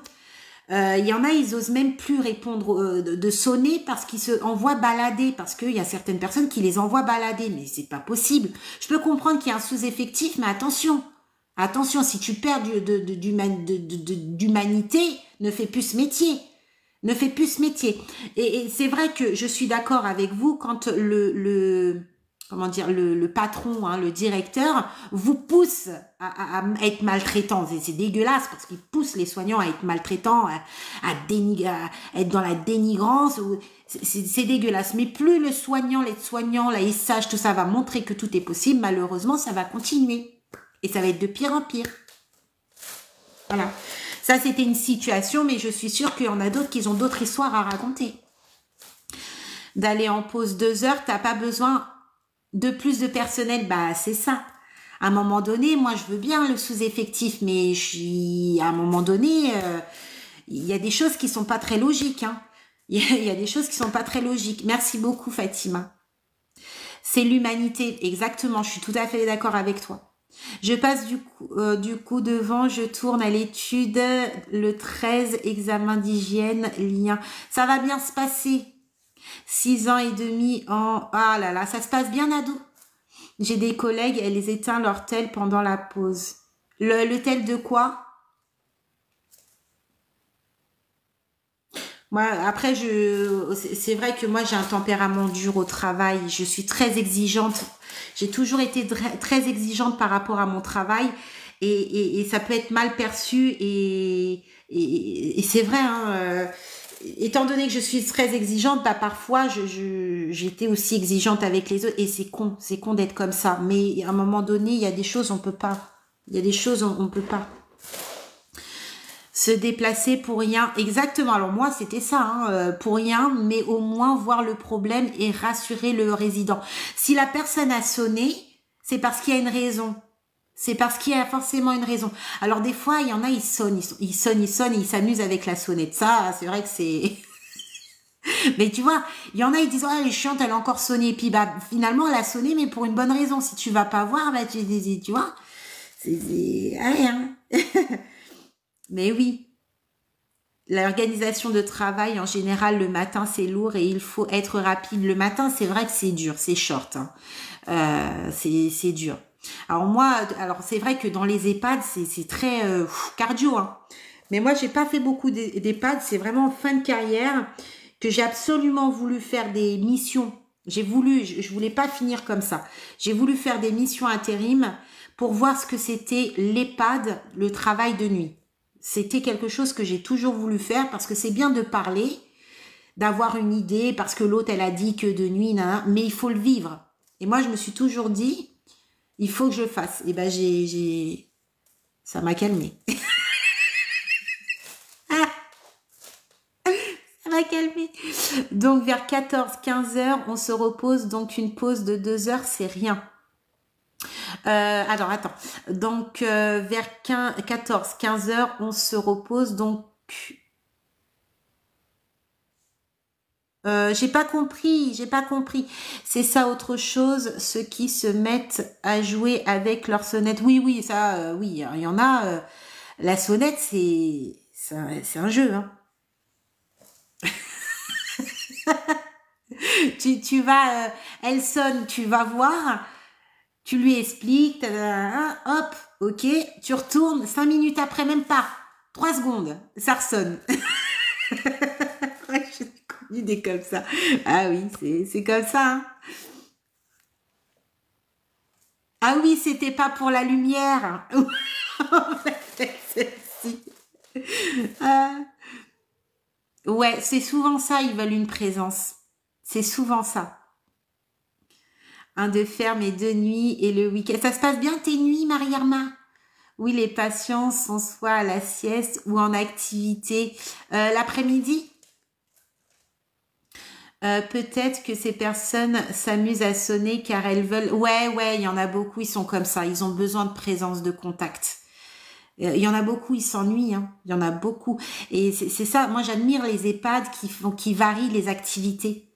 Il y en a, ils osent même plus répondre de sonner parce qu'ils se envoient balader, parce qu'il y a certaines personnes qui les envoient balader, mais c'est pas possible. Je peux comprendre qu'il y a un sous-effectif, mais attention, attention, si tu perds d'humanité, ne fais plus ce métier. Ne fais plus ce métier. Et c'est vrai que je suis d'accord avec vous quand comment dire, le patron, hein, le directeur, vous pousse à être maltraitant. C'est dégueulasse parce qu'il pousse les soignants à être maltraitants, à être dans la dénigrance. C'est dégueulasse. Mais plus le soignant, l'aide-soignant, la SH, tout ça va montrer que tout est possible, malheureusement, ça va continuer. Et ça va être de pire en pire. Voilà. Ça, c'était une situation, mais je suis sûre qu'il y en a d'autres qui ont d'autres histoires à raconter. D'aller en pause 2 heures, t'as pas besoin de plus de personnel, bah c'est ça. À un moment donné, moi je veux bien le sous-effectif, mais à un moment donné, il y a des choses qui sont pas très logiques. Hein. Il y a des choses qui sont pas très logiques. Merci beaucoup Fatima. C'est l'humanité, exactement, je suis tout à fait d'accord avec toi. Je passe du coup devant, je tourne à l'étude, le 13, examen d'hygiène, lien. Ça va bien se passer. 6 ans et demi en... Ah là là, ça se passe bien, Nado. J'ai des collègues, elles éteignent leur tel pendant la pause. Le tel de quoi? Moi, après, c'est vrai que moi, j'ai un tempérament dur au travail. Je suis très exigeante. J'ai toujours été très exigeante par rapport à mon travail. Et ça peut être mal perçu. Et c'est vrai, hein, étant donné que je suis très exigeante, bah parfois j'étais aussi exigeante avec les autres et c'est con d'être comme ça. Mais à un moment donné, il y a des choses on peut pas. Il y a des choses on peut pas. Se déplacer pour rien, exactement. Alors moi c'était ça, hein, pour rien, mais au moins voir le problème et rassurer le résident. Si la personne a sonné, c'est parce qu'il y a une raison. C'est parce qu'il y a forcément une raison. Alors des fois, il y en a, ils sonnent, et ils s'amusent avec la sonnette. Ça, c'est vrai que c'est... Mais tu vois, il y en a, ils disent, oh, elle est chiante, elle a encore sonné. Et puis, bah, finalement, elle a sonné, mais pour une bonne raison. Si tu vas pas voir, bah, tu vois, c'est rien. Mais oui. L'organisation de travail, en général, le matin, c'est lourd et il faut être rapide. Le matin, c'est vrai que c'est dur, c'est short. Hein. C'est dur. Alors moi, alors c'est vrai que dans les EHPAD, c'est très cardio, hein. Mais moi, j'ai pas fait beaucoup d'EHPAD. C'est vraiment en fin de carrière que j'ai absolument voulu faire des missions. J'ai voulu, je voulais pas finir comme ça. J'ai voulu faire des missions intérim pour voir ce que c'était l'EHPAD, le travail de nuit. C'était quelque chose que j'ai toujours voulu faire parce que c'est bien de parler, d'avoir une idée, parce que l'autre, elle a dit que de nuit, mais il faut le vivre. Et moi, je me suis toujours dit, il faut que je fasse. Et ben, ça m'a calmé. Ça m'a calmé. Donc, vers 14-15 heures, on se repose. Donc, une pause de 2 heures, c'est rien. Alors, attends. Donc, vers 14-15 heures, on se repose. Donc, j'ai pas compris. C'est ça autre chose, ceux qui se mettent à jouer avec leur sonnette. Oui, ça, oui, il y en a. La sonnette, c'est un jeu, hein. Tu vas, elle sonne, tu vas voir, tu lui expliques, hop, ok, tu retournes, 5 minutes après, même pas, 3 secondes, ça ressonne. J'ai connu des comme ça. Ah oui, c'est comme ça, hein. Ah oui, c'était pas pour la lumière. Celle-ci. Ouais, c'est souvent ça, ils veulent une présence. C'est souvent ça. Un de ferme et 2 nuits et le week-end. Ça se passe bien tes nuits, Marie-Arma? Oui, les patients sont soit à la sieste ou en activité l'après-midi. Peut-être que ces personnes s'amusent à sonner car elles veulent... Ouais, il y en a beaucoup, ils sont comme ça. Ils ont besoin de présence, de contact. Il y en a beaucoup, ils s'ennuient, hein. Il y en a beaucoup. Et c'est ça, moi j'admire les EHPAD qui varient les activités.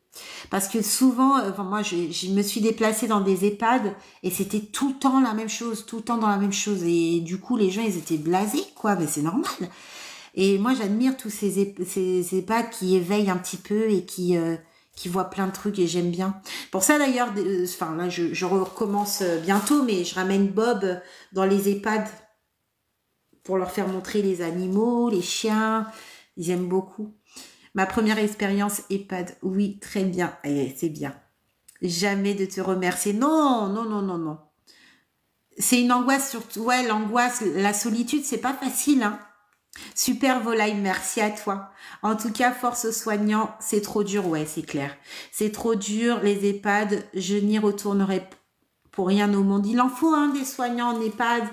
Parce que souvent, moi je me suis déplacée dans des EHPAD et c'était tout le temps la même chose, tout le temps dans la même chose. Et du coup, les gens, ils étaient blasés, quoi, mais c'est normal. Et moi, j'admire tous ces EHPAD qui éveillent un petit peu et qui voient plein de trucs et j'aime bien. Pour ça, d'ailleurs, enfin là, je recommence bientôt, mais je ramène Bob dans les EHPAD pour leur faire montrer les animaux, les chiens. Ils aiment beaucoup. Ma première expérience EHPAD, oui, très bien. Et c'est bien. Jamais de te remercier. Non. C'est une angoisse surtout. Ouais, l'angoisse, la solitude, c'est pas facile, hein. Super volaille, merci à toi. En tout cas, force aux soignants, c'est trop dur, ouais, c'est clair. C'est trop dur, les EHPAD, je n'y retournerai pour rien au monde. Il en faut, hein, des soignants en EHPAD.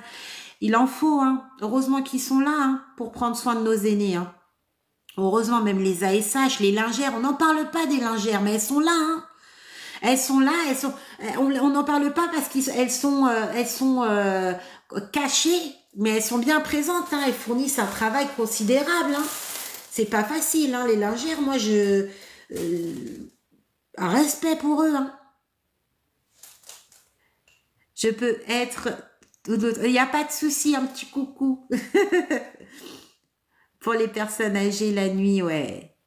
Il en faut, hein. Heureusement qu'ils sont là, hein, pour prendre soin de nos aînés, hein. Heureusement, même les ASH, les lingères, on n'en parle pas des lingères, mais elles sont là, hein. Elles sont là, on n'en parle pas parce qu'elles sont, cachées, mais elles sont bien présentes, hein. Elles fournissent un travail considérable, hein. C'est pas facile, hein, les lingères. Moi, un respect pour eux, hein. Je peux être il n'y a pas de souci, un petit coucou. Pour les personnes âgées la nuit, ouais.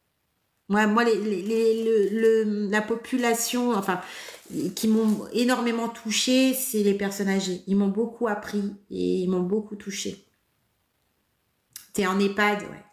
Moi la population, enfin, qui m'ont énormément touchée, c'est les personnes âgées. Ils m'ont beaucoup appris et ils m'ont beaucoup touchée. T'es en EHPAD, ouais.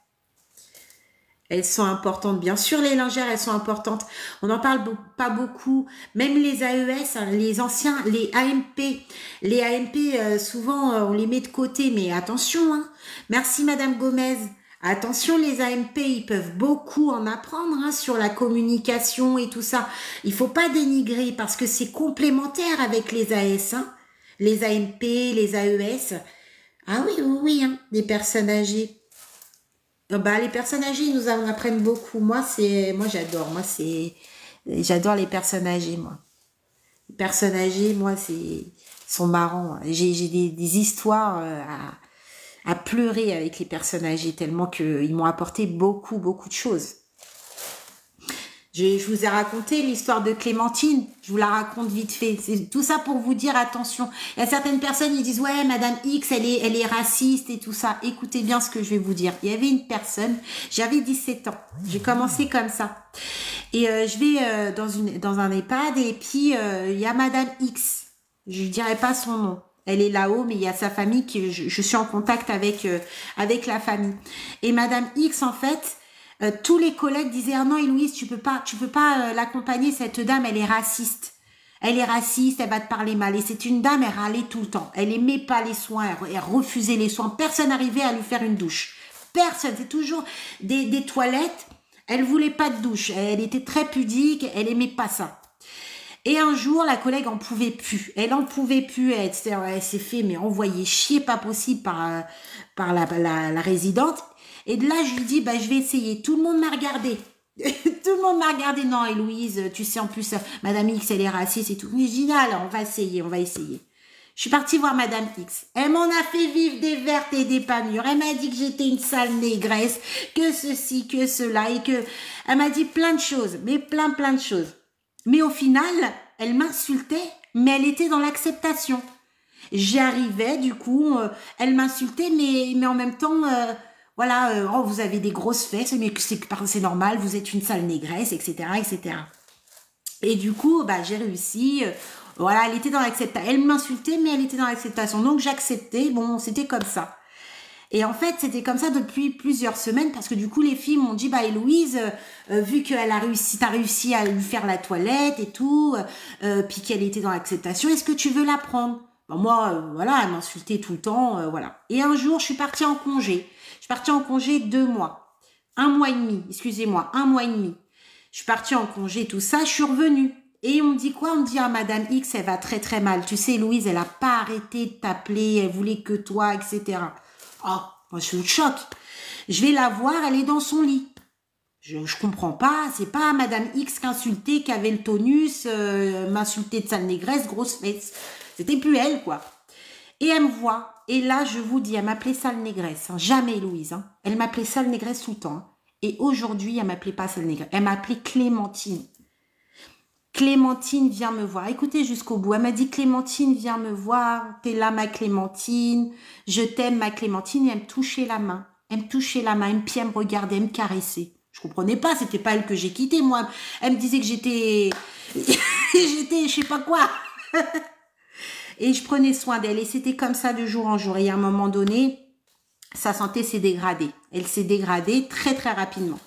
Elles sont importantes. Bien sûr, les lingères, elles sont importantes. On n'en parle pas beaucoup. Même les AES, hein, les anciens, les AMP. Les AMP, souvent, on les met de côté. Mais attention, hein. Merci, Madame Gomez. Attention, les AMP, ils peuvent beaucoup en apprendre, hein, sur la communication et tout ça. Il faut pas dénigrer parce que c'est complémentaire avec les AS, hein. Les AMP, les AES. Ah oui, hein, les personnes âgées. Bah, les personnes âgées, ils nous en apprennent beaucoup. Moi, j'adore. J'adore les personnes âgées, moi. Les personnes âgées, moi, sont marrants. J'ai des histoires à pleurer avec les personnes âgées tellement qu'ils m'ont apporté beaucoup, beaucoup de choses. Je vous ai raconté l'histoire de Clémentine. Je vous la raconte vite fait. C'est tout ça pour vous dire attention. Il y a certaines personnes, ils disent ouais, Madame X, elle est raciste et tout ça. Écoutez bien ce que je vais vous dire. Il y avait une personne, j'avais 17 ans. J'ai commencé comme ça. Et je vais dans un EHPAD et puis il y a Madame X. Je dirais pas son nom. Elle est là-haut, mais il y a sa famille qui, je suis en contact avec la famille. Et Madame X, en fait, tous les collègues disaient, ah non, Héloïse, tu peux pas l'accompagner, cette dame, elle est raciste. Elle est raciste, elle va te parler mal. Et c'est une dame, elle râlait tout le temps. Elle aimait pas les soins, elle refusait les soins. Personne n'arrivait à lui faire une douche. Personne. C'est toujours des toilettes. Elle voulait pas de douche. Elle était très pudique, elle aimait pas ça. Et un jour, la collègue en pouvait plus. Elle en pouvait plus. Elle s'est fait mais envoyer chier pas possible par la résidente. Et de là, je lui dis, bah, je vais essayer. Tout le monde m'a regardé. Tout le monde m'a regardé. Non, Héloïse, tu sais, en plus, Madame X, elle est raciste et tout. Mais je dis, non, alors, on va essayer, on va essayer. Je suis partie voir Madame X. Elle m'en a fait vivre des vertes et des pas mûres. Elle m'a dit que j'étais une sale négresse, que ceci, que cela, et que... Elle m'a dit plein de choses, mais plein de choses. Mais au final, elle m'insultait, mais elle était dans l'acceptation. J'y arrivais, du coup, elle m'insultait, mais en même temps, voilà, oh, vous avez des grosses fesses, mais c'est normal, vous êtes une sale négresse, etc., etc. Et du coup, bah, j'ai réussi. Voilà, elle était dans l'acceptation. Elle m'insultait, mais elle était dans l'acceptation. Donc, j'acceptais. Bon, c'était comme ça. Et en fait, c'était comme ça depuis plusieurs semaines parce que du coup, les filles m'ont dit, bah, Héloïse, vu qu'elle a réussi, t'as réussi à lui faire la toilette et tout, puis qu'elle était dans l'acceptation, est-ce que tu veux la prendre? Ben, moi, voilà, elle m'insultait tout le temps, voilà. Et un jour, je suis partie en congé. Je suis partie en congé 2 mois. 1 mois et demi, excusez-moi, 1 mois et demi. Je suis partie en congé, tout ça, je suis revenue. Et on me dit quoi? On me dit, ah, Madame X, elle va très mal. Tu sais, Louise, elle a pas arrêté de t'appeler, elle voulait que toi, etc. Oh, moi, je suis au choc. Je vais la voir, elle est dans son lit. Je comprends pas, c'est pas Madame X qu'insultait, qui avait le tonus, m'insulter de sale négresse, grosse fesse. C'était plus elle, quoi. Et elle me voit. Et là, je vous dis, elle m'appelait sale négresse. Hein. Jamais, Louise. Hein. Elle m'appelait sale négresse tout le temps. Hein. Et aujourd'hui, elle m'appelait pas sale négresse. Elle m'appelait Clémentine. Clémentine, viens me voir. Écoutez jusqu'au bout. Elle m'a dit, Clémentine, viens me voir. T'es là, ma Clémentine. Je t'aime, ma Clémentine. Et elle me touchait la main. Elle me touchait la main. Elle me regardait, elle me caressait. Je comprenais pas. C'était pas elle que j'ai quittée, moi. Elle me disait que j'étais... j'étais, je sais pas quoi. Et je prenais soin d'elle. Et c'était comme ça de jour en jour. Et à un moment donné, sa santé s'est dégradée. Elle s'est dégradée très rapidement.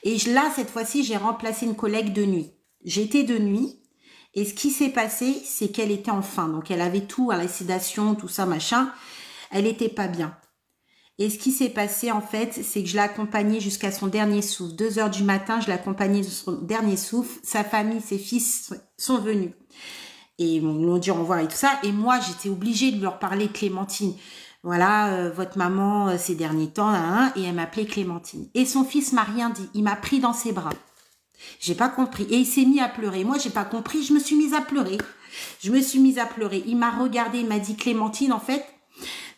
Et là, cette fois-ci, j'ai remplacé une collègue de nuit. J'étais de nuit. Et ce qui s'est passé, c'est qu'elle était en faim. Donc, elle avait tout, à la sédation, tout ça, machin. Elle était pas bien. Et ce qui s'est passé, en fait, c'est que je l'ai accompagnée jusqu'à son dernier souffle. 2 heures du matin, je l'ai accompagnée de son dernier souffle. Sa famille, ses fils sont venus. Et ils m'ont dit au revoir et tout ça. Et moi, j'étais obligée de leur parler Clémentine. Voilà, votre maman, ces derniers temps, hein, et elle m'appelait Clémentine. Et son fils m'a rien dit. Il m'a pris dans ses bras. J'ai pas compris. Et il s'est mis à pleurer. Moi, j'ai pas compris. Je me suis mise à pleurer. Je me suis mise à pleurer. Il m'a regardé. Il m'a dit, Clémentine, en fait,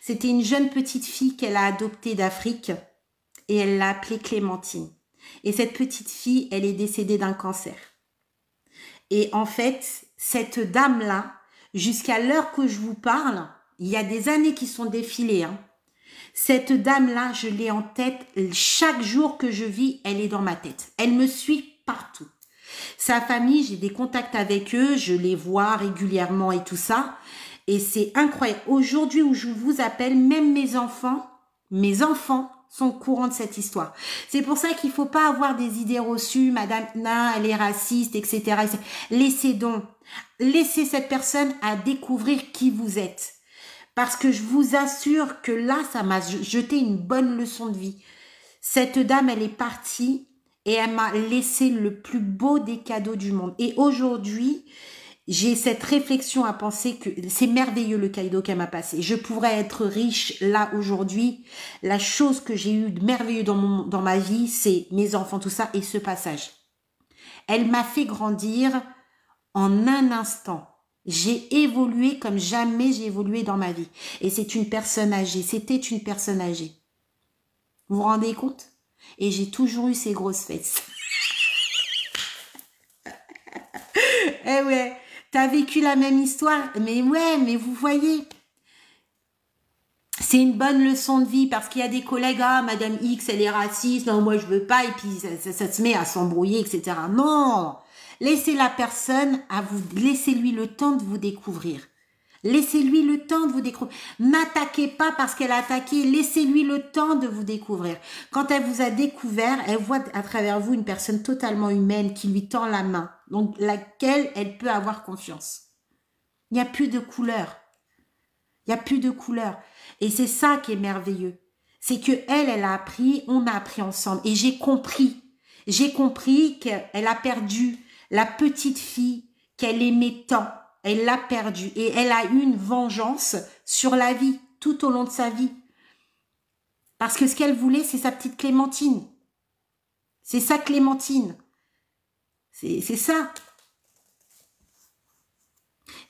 c'était une jeune petite fille qu'elle a adoptée d'Afrique. Et elle l'a appelée Clémentine. Et cette petite fille, elle est décédée d'un cancer. Et en fait, cette dame-là, jusqu'à l'heure que je vous parle, il y a des années qui sont défilées. Hein. Cette dame-là, je l'ai en tête. Chaque jour que je vis, elle est dans ma tête. Elle me suit partout. Sa famille, j'ai des contacts avec eux. Je les vois régulièrement et tout ça. Et c'est incroyable. Aujourd'hui où je vous appelle, même mes enfants sont au courant de cette histoire. C'est pour ça qu'il faut pas avoir des idées reçues. Madame Nain, elle est raciste, etc. Laissez donc. Laissez cette personne à découvrir qui vous êtes. Parce que je vous assure que là, ça m'a jeté une bonne leçon de vie. Cette dame, elle est partie et elle m'a laissé le plus beau des cadeaux du monde. Et aujourd'hui, j'ai cette réflexion à penser que c'est merveilleux le cadeau qu'elle m'a passé. Je pourrais être riche là aujourd'hui. La chose que j'ai eue de merveilleux dans ma vie, c'est mes enfants, tout ça et ce passage. Elle m'a fait grandir en un instant. J'ai évolué comme jamais j'ai évolué dans ma vie. Et c'est une personne âgée. C'était une personne âgée. Vous vous rendez compte? Et j'ai toujours eu ces grosses fesses. Eh ouais, t'as vécu la même histoire. Mais ouais, mais vous voyez, c'est une bonne leçon de vie parce qu'il y a des collègues, ah, Madame X, elle est raciste, non, moi je veux pas, et puis ça se met à s'embrouiller, etc. Non, laissez la personne, laissez-lui le temps de vous découvrir. Laissez-lui le temps de vous découvrir. N'attaquez pas parce qu'elle a attaqué. Laissez-lui le temps de vous découvrir. Quand elle vous a découvert, elle voit à travers vous une personne totalement humaine qui lui tend la main, donc laquelle elle peut avoir confiance. Il n'y a plus de couleur. Il n'y a plus de couleur. Et c'est ça qui est merveilleux. C'est que elle a appris, on a appris ensemble. Et j'ai compris. J'ai compris qu'elle a perdu la petite fille qu'elle aimait tant. Elle l'a perdue. Et elle a eu une vengeance sur la vie, tout au long de sa vie. Parce que ce qu'elle voulait, c'est sa petite Clémentine. C'est sa Clémentine. C'est ça.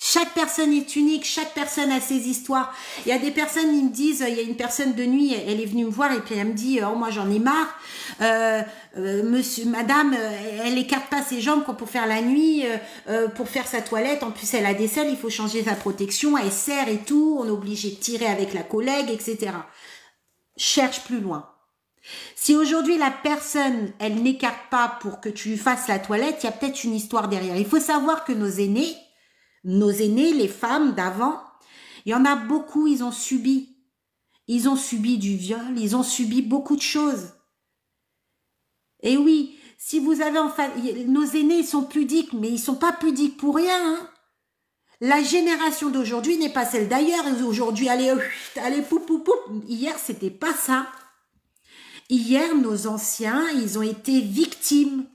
Chaque personne est unique, chaque personne a ses histoires. Il y a des personnes, ils me disent, il y a une personne de nuit, elle est venue me voir et puis elle me dit, oh moi j'en ai marre, madame, elle écarte pas ses jambes pour faire la nuit, pour faire sa toilette, en plus elle a des selles, il faut changer sa protection, elle serre et tout, on est obligé de tirer avec la collègue, etc. Cherche plus loin. Si aujourd'hui la personne, elle n'écarte pas pour que tu lui fasses la toilette, il y a peut-être une histoire derrière. Il faut savoir que nos aînés, les femmes d'avant, il y en a beaucoup, ils ont subi. Ils ont subi du viol, ils ont subi beaucoup de choses. Et oui, si vous avez enfin, nos aînés, ils sont pudiques, mais ils sont pas pudiques pour rien. Hein. La génération d'aujourd'hui n'est pas celle d'ailleurs. Aujourd'hui, allez, poup, poup, poup. Hier, c'était pas ça. Hier, nos anciens, ils ont été victimes.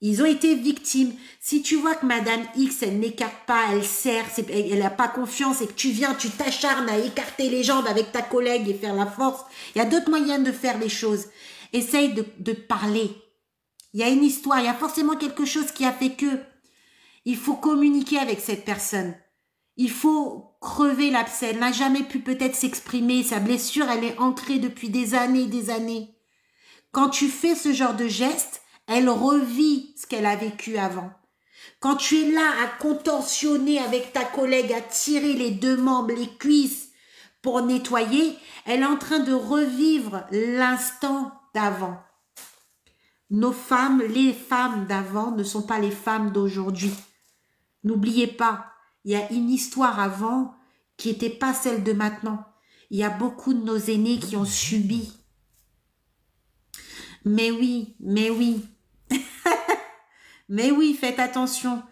Ils ont été victimes. Si tu vois que Madame X, elle n'écarte pas, elle serre, elle n'a pas confiance et que tu viens, tu t'acharnes à écarter les jambes avec ta collègue et faire la force, il y a d'autres moyens de faire les choses. Essaye de parler. Il y a une histoire, il y a forcément quelque chose qui a fait que. Il faut communiquer avec cette personne. Il faut crever l'abcès. Elle n'a jamais pu peut-être s'exprimer. Sa blessure, elle est ancrée depuis des années et des années. Quand tu fais ce genre de geste, elle revit ce qu'elle a vécu avant. Quand tu es là à contorsionner avec ta collègue, à tirer les deux membres, les cuisses pour nettoyer, elle est en train de revivre l'instant d'avant. Nos femmes, les femmes d'avant ne sont pas les femmes d'aujourd'hui. N'oubliez pas, il y a une histoire avant qui n'était pas celle de maintenant. Il y a beaucoup de nos aînés qui ont subi. Mais oui, mais oui. Mais oui, faites attention.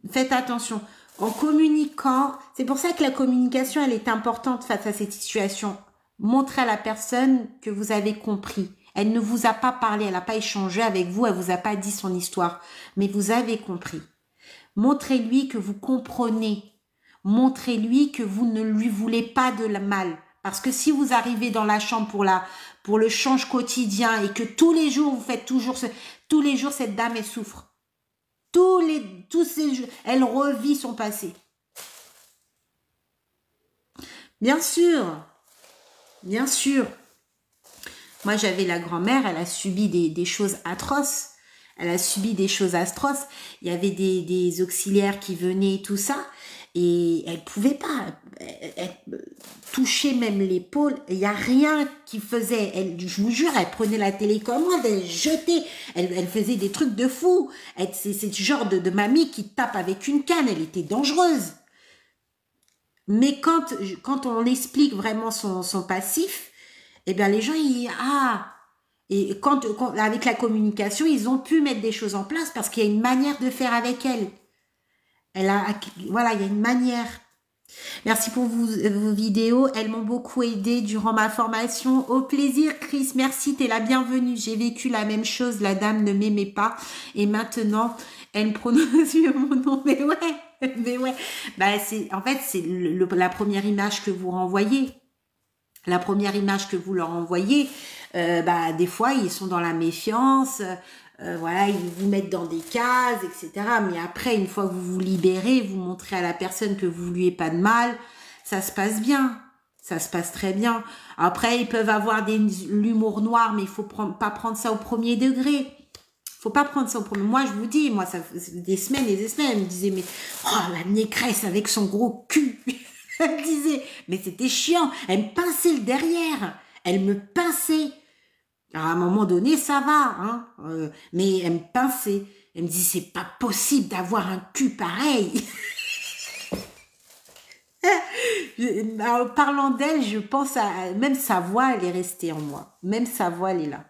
Faites attention. En communiquant, c'est pour ça que la communication, elle est importante face à cette situation. Montrez à la personne que vous avez compris. Elle ne vous a pas parlé, elle n'a pas échangé avec vous, elle vous a pas dit son histoire. Mais vous avez compris. Montrez-lui que vous comprenez. Montrez-lui que vous ne lui voulez pas de mal. Parce que si vous arrivez dans la chambre pour le change quotidien et que tous les jours, vous faites toujours tous les jours, cette dame, elle souffre. Tous ces jours, elle revit son passé. Bien sûr. Bien sûr. Moi, j'avais la grand-mère, elle a subi des choses atroces. Elle a subi des choses atroces. Il y avait des auxiliaires qui venaient, tout ça. Et elle pouvait pas. Elle touchait même l'épaule. Il n'y a rien qui faisait. Je vous jure, elle prenait la télécommande, elle jetait. Elle faisait des trucs de fou. C'est ce genre de mamie qui tape avec une canne. Elle était dangereuse. Mais quand on explique vraiment son passif, eh bien les gens, et avec la communication, ils ont pu mettre des choses en place parce qu'il y a une manière de faire avec elle. Voilà, il y a une manière. Merci pour vos vidéos. Elles m'ont beaucoup aidé durant ma formation. Au plaisir, Chris. Merci, t'es la bienvenue. J'ai vécu la même chose. La dame ne m'aimait pas. Et maintenant, elle me prononce mon nom. Mais ouais. Bah, en fait, c'est la première image que vous renvoyez. La première image que vous leur envoyez, des fois, ils sont dans la méfiance, voilà, ils vous mettent dans des cases, etc. Mais après, une fois que vous vous libérez, vous montrez à la personne que vous ne lui pas de mal, ça se passe bien, ça se passe très bien. Après, ils peuvent avoir l'humour noir, mais il faut pas prendre ça au premier degré. Faut pas prendre ça au premier. Moi, je vous dis, ça fait des semaines et des semaines, elle me disait, mais la négresse avec son gros cul. Elle me disait, mais c'était chiant. Elle me pinçait le derrière. Elle me pinçait. Alors, à un moment donné, ça va, hein. Mais elle me pinçait. Elle me dit, c'est pas possible d'avoir un cul pareil. En parlant d'elle, je pense à... Même sa voix, elle est restée en moi. Même sa voix, elle est là.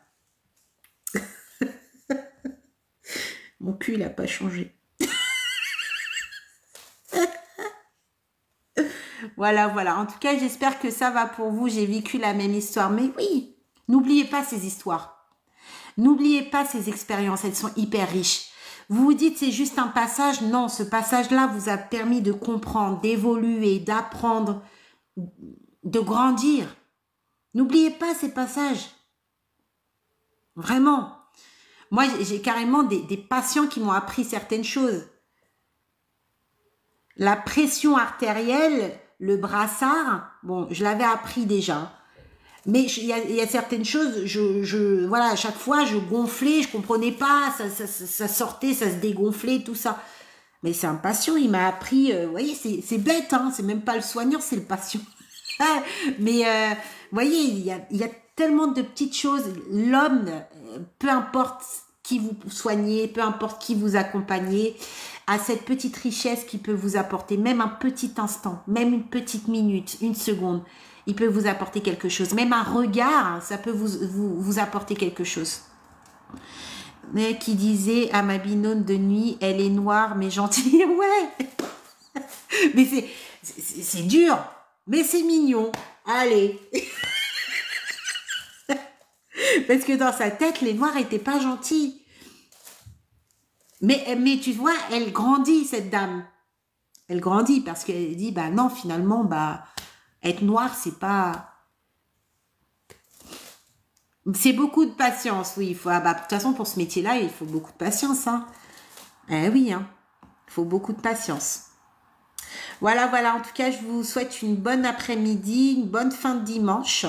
Mon cul, il n'a pas changé. Voilà, voilà. En tout cas, j'espère que ça va pour vous. J'ai vécu la même histoire. Mais oui, n'oubliez pas ces histoires. N'oubliez pas ces expériences. Elles sont hyper riches. Vous vous dites c'est juste un passage. Non, ce passage-là vous a permis de comprendre, d'évoluer, d'apprendre, de grandir. N'oubliez pas ces passages. Vraiment. Moi, j'ai carrément des patients qui m'ont appris certaines choses. La pression artérielle, le brassard, bon, je l'avais appris déjà. Mais il y a certaines choses, voilà, à chaque fois, je gonflais, je comprenais pas, ça sortait, ça se dégonflait, tout ça. Mais c'est un patient, il m'a appris, vous voyez, c'est bête, hein, c'est même pas le soignant, c'est le patient. Mais, vous voyez, il y a tellement de petites choses. L'homme, peu importe qui vous soignez, peu importe qui vous accompagnez, a cette petite richesse qui peut vous apporter, même un petit instant, même une petite minute, une seconde, il peut vous apporter quelque chose. Même un regard, ça peut vous apporter quelque chose. Mais qui disait à ma binôme de nuit, elle est noire mais gentille. Ouais. Mais c'est dur, mais c'est mignon. Allez. Parce que dans sa tête, les noirs étaient pas gentils. Mais tu vois, elle grandit, cette dame. Elle grandit parce qu'elle dit, bah non, finalement, bah, être noire, c'est pas... C'est beaucoup de patience, oui. Il faut, bah, de toute façon, pour ce métier-là, il faut beaucoup de patience. Hein. Eh oui, hein. Il faut beaucoup de patience. Voilà, voilà. En tout cas, je vous souhaite une bonne après-midi, une bonne fin de dimanche.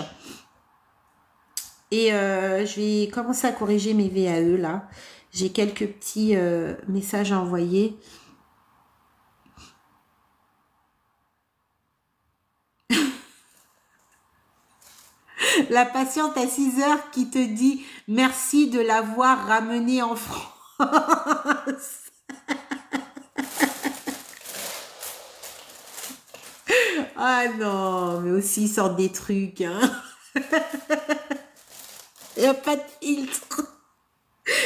Et je vais commencer à corriger mes VAE, là. J'ai quelques petits messages à envoyer. La patiente à 6 heures qui te dit merci de l'avoir ramenée en France. Ah non, mais aussi ils sortent des trucs. Hein. Il n'y a pas de filtre.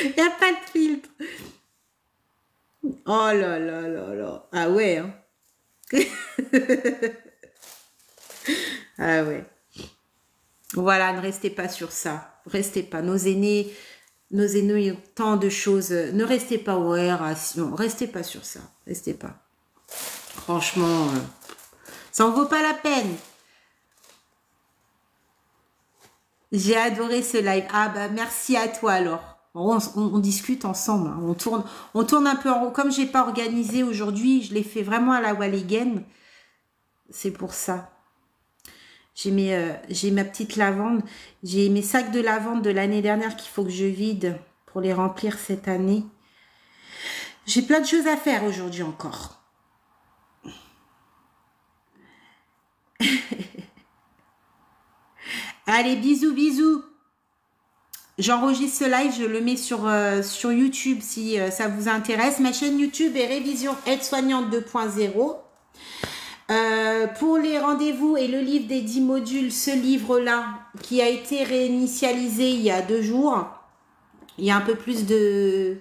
Il n'y a pas de filtre. Oh là là là là. Ah ouais. Hein. Ah ouais. Voilà, ne restez pas sur ça. Restez pas. Nos aînés ont tant de choses. Ne restez pas aux aérations. Restez pas sur ça. Restez pas. Franchement, ça en vaut pas la peine. J'ai adoré ce live. Ah bah merci à toi alors. On discute ensemble. Hein. On tourne un peu en rond. Comme j'ai pas organisé aujourd'hui, je l'ai fait vraiment à la Walligen. C'est pour ça. J'ai ma petite lavande. J'ai mes sacs de lavande de l'année dernière qu'il faut que je vide pour les remplir cette année. J'ai plein de choses à faire aujourd'hui encore. Allez, bisous, bisous. J'enregistre ce live, je le mets sur YouTube si ça vous intéresse. Ma chaîne YouTube est Révision Aide-Soignante 2.0. Pour les rendez-vous et le livre des 10 modules, ce livre-là, qui a été réinitialisé il y a 2 jours, il y a un peu plus de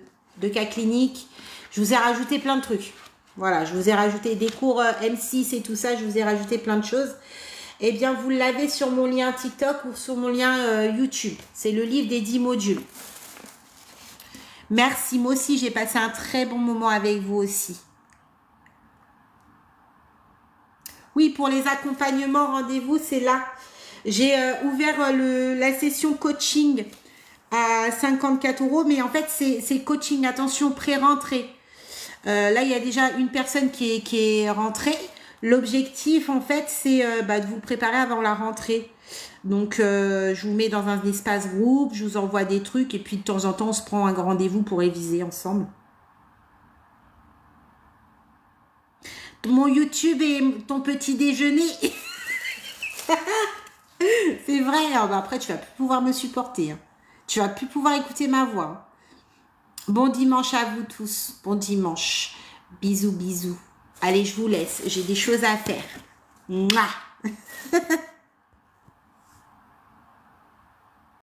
cas cliniques. Je vous ai rajouté plein de trucs. Voilà, je vous ai rajouté des cours M6 et tout ça, je vous ai rajouté plein de choses. Eh bien, vous l'avez sur mon lien TikTok ou sur mon lien YouTube. C'est le livre des 10 modules. Merci, moi aussi, j'ai passé un très bon moment avec vous aussi. Oui, pour les accompagnements, rendez-vous, c'est là. J'ai ouvert la session coaching à 54 €, mais en fait, c'est coaching, attention, pré-rentrée. Là, il y a déjà une personne qui est rentrée. L'objectif, en fait, c'est de vous préparer avant la rentrée. Donc, je vous mets dans un espace groupe, je vous envoie des trucs, et puis de temps en temps, on se prend un rendez-vous pour réviser ensemble. Mon YouTube et ton petit déjeuner. C'est vrai. Alors, après, tu vas plus pouvoir me supporter. Hein. Tu vas plus pouvoir écouter ma voix. Bon dimanche à vous tous. Bon dimanche. Bisous, bisous. Allez, je vous laisse. J'ai des choses à faire. Mouah.